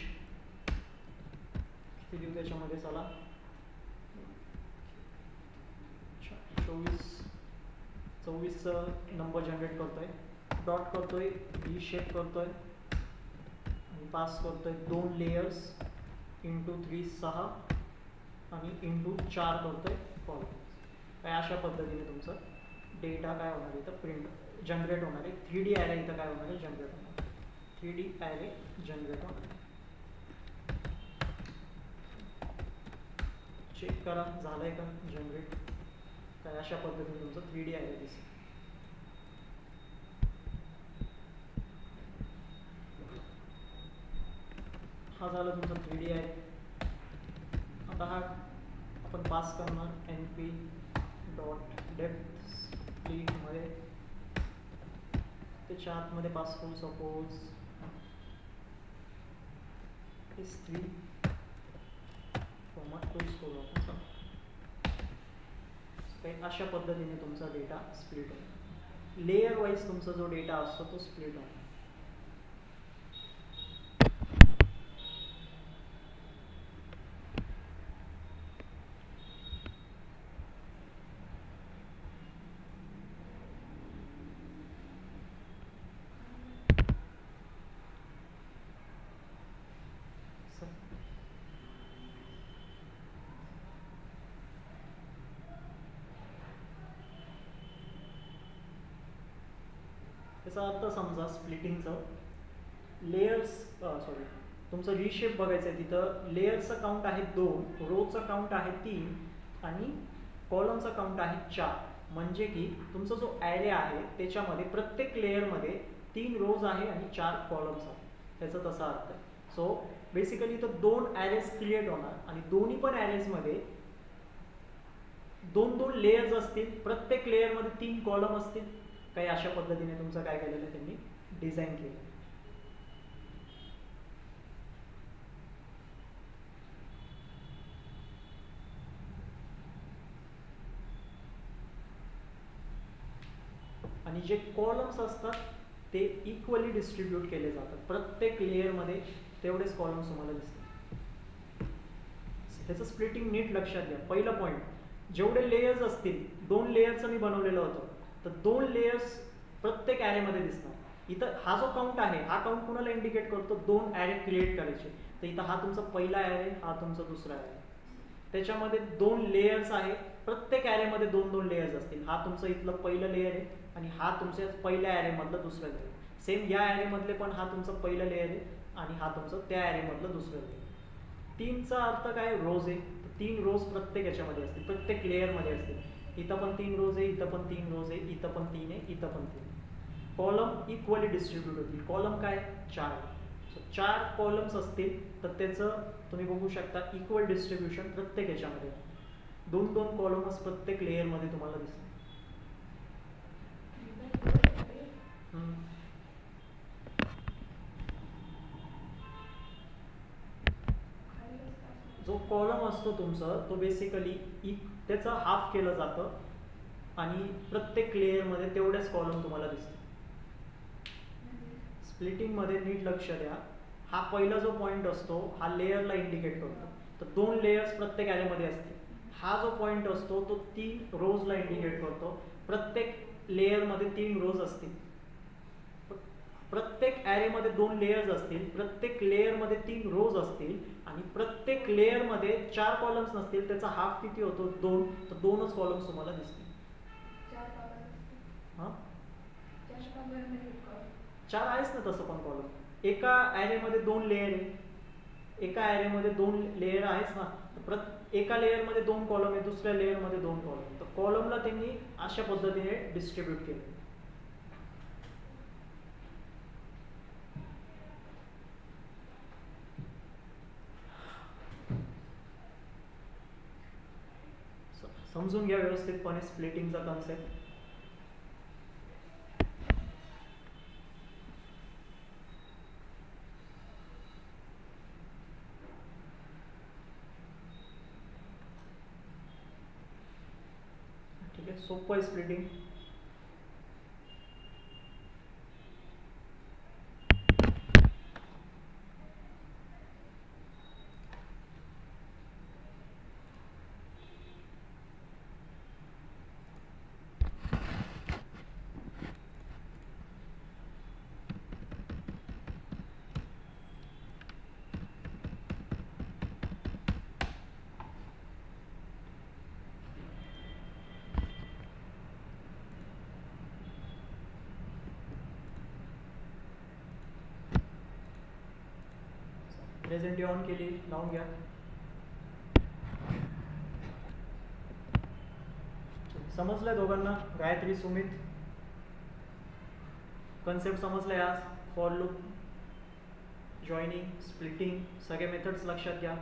देऊ. त्याच्यामध्ये चला 24 नंबर जनरेट करतोय. डॉट करतोय, डी शेप करतोय आणि पास करतोय 2 लेयर्स इंटू 3 6 आणि इंटू 4 करतोय कॉलम्स. काय अशा पद्धतीने तुमचं डेटा काय होणार आहे, इथं प्रिंट जनरेट होणार आहे. 3D ॲरे इथं काय होणार आहे, जनरेट होणार. 3D ॲरे जनरेट होणार. चेक करा झालंय का जनरेट. काय अशा पद्धतीने तुमचं 3D ॲरे दिसेल. हा झाला तुमचा 3D ॲरे. आता हा आपण पास करणार NP डॉट डेप्थ स्प्लिटमध्ये. त्याच्या आतमध्ये पास करू सपोज S3 फॉर्मॅट टूल्स करू आपण. काही अशा पद्धतीने तुमचा डेटा स्प्लिट होतो. लेयर वाईज तुमचा जो डेटा असतो तो स्प्लिट होतो. त्याचा अर्थ समजा स्प्लिटिंगचं लेयर्स तुमचं रिशेप बघायचं आहे. तिथं लेयरचं काउंट आहे 2, रोचं काउंट आहे 3 आणि कॉलमचा काउंट आहे 4. म्हणजे की तुमचा जो ॲरे आहे त्याच्यामध्ये प्रत्येक लेयरमध्ये 3 रोज आहे आणि 4 कॉलम्स आहेत. त्याचा तसा अर्थ आहे. सो बेसिकली इथं 2 ॲरेज क्रिएट होणार आणि दोन्ही पण ॲरेजमध्ये 2-2 लेयर्स असतील. प्रत्येक लेयरमध्ये 3 कॉलम असतील. काही अशा पद्धतीने तुमचं काय केलेलं आहे, त्यांनी डिझाईन केलं. आणि जे कॉलम्स असतात ते इक्वली डिस्ट्रीब्यूट केले जातात. प्रत्येक लेयरमध्ये तेवढेच कॉलम्स तुम्हाला दिसतात. त्याचं स्प्लिटिंग नीट लक्षात घ्या. पहिला पॉईंट, जेवढे लेयर्स असतील, 2 लेयरचं मी बनवलेलं होतं, तर 2 लेयर्स प्रत्येक ॲरेमध्ये दिसणार. इथं हा जो काउंट आहे, हा काउंट कुणाला इंडिकेट करतो, 2 ॲरे क्रिएट करायचे. तर इथं हा तुमचा पहिला ॲरे, हा तुमचा दुसरा ॲरे. त्याच्यामध्ये 2 लेयर्स आहे. प्रत्येक ॲरेमध्ये 2-2 लेयर्स असतील. हा तुमचं इथलं पहिलं लेयर आहे, आणि हा तुमच्या पहिल्या ॲरेमधलं दुसरं लेअर. सेम या ॲरेमधले पण हा तुमचा पहिला लेअर आहे आणि हा तुमचं त्या ॲरेमधलं दुसरं लेअर. 3चा अर्थ काय? रोज आहे. 3 रोज प्रत्येक याच्यामध्ये असतील, प्रत्येक लेअरमध्ये असतील. इथं पण 3 रोज आहे, इथं पण 3 रोज आहे, इथं पण 3 आहे, इथं पण 3. कॉलम इक्वली डिस्ट्रीब्यूट होतील. कॉलम काय? 4. सो 4 कॉलम्स असतील तर त्याचं तुम्ही बघू शकता इक्वल डिस्ट्रीब्युशन प्रत्येक याच्यामध्ये. 2-2 कॉलम्स प्रत्येक लेअरमध्ये तुम्हाला दिसतील. जो कॉलम असतो तुमचा तो बेसिकली त्याचं हाफ केलं जातं आणि प्रत्येक लेअरमध्ये तेवढेच कॉलम तुम्हाला दिसतात. स्प्लिटिंगमध्ये नीट लक्ष द्या. हा पहिला जो पॉईंट असतो हा लेअरला इंडिकेट करतो. तर 2 लेयर्स प्रत्येक ॲरेमध्ये असतील. हा जो पॉईंट असतो तो 3 रोजला इंडिकेट करतो. प्रत्येक लेअरमध्ये 3 रोज असतील. प्रत्येक ॲरेमध्ये 2 लेयर्स असतील. प्रत्येक लेअरमध्ये 3 रोज असतील आणि प्रत्येक लेअरमध्ये 4 कॉलम्स नसतील. त्याचा हाफ किती होतो? 2. तर 2च कॉलम्स तुम्हाला दिसतील. 4 आहेच ना तसं पण कॉलम. एका ॲरेमध्ये 2 लेअर आहे. एका ॲरेमध्ये 2 लेअर आहेच ना. एका लेअरमध्ये 2 कॉलम आहे, दुसऱ्या लेअरमध्ये 2 कॉलम. तर कॉलमला त्यांनी अशा पद्धतीने डिस्ट्रीब्यूट केलं. समजून घ्या व्यवस्थितपणे स्प्लिटिंगचा कन्सेप्ट. ठीक आहे, सोपं आहे स्प्लिटिंग. प्रेझेंटी ऑन केली, लावून घ्या. समजलंय दोघांना? गायत्री, सुमित, कन्सेप्ट समजलंय? आज फॉर लूप, जॉईनिंग, स्प्लिटिंग सगळे मेथड्स लक्षात घ्या.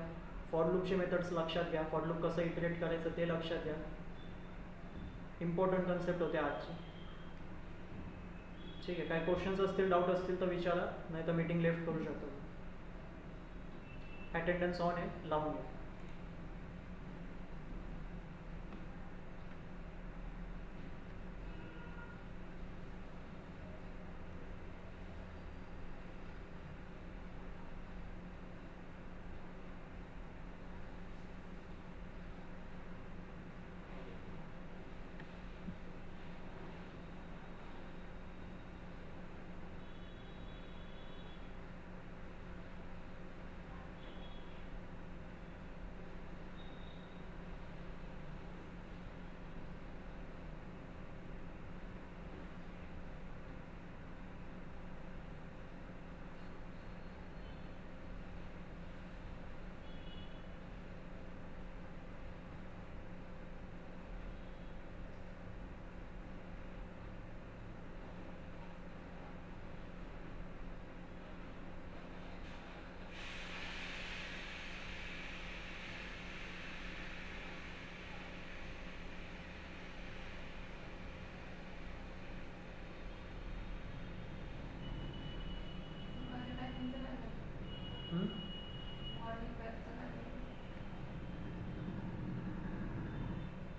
फॉर लूपचे मेथड्स लक्षात घ्या. फॉर लूप कसं इटरेट करायचं ते लक्षात घ्या. इम्पॉर्टंट कन्सेप्ट होते आजचे. ठीक आहे, काय क्वेश्चन्स असतील, डाऊट असतील तर विचारा, नाही तर मीटिंग लेफ्ट करू शकतो. अटेंडन्स ऑन आहे, लावून घ्या.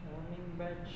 Morning batch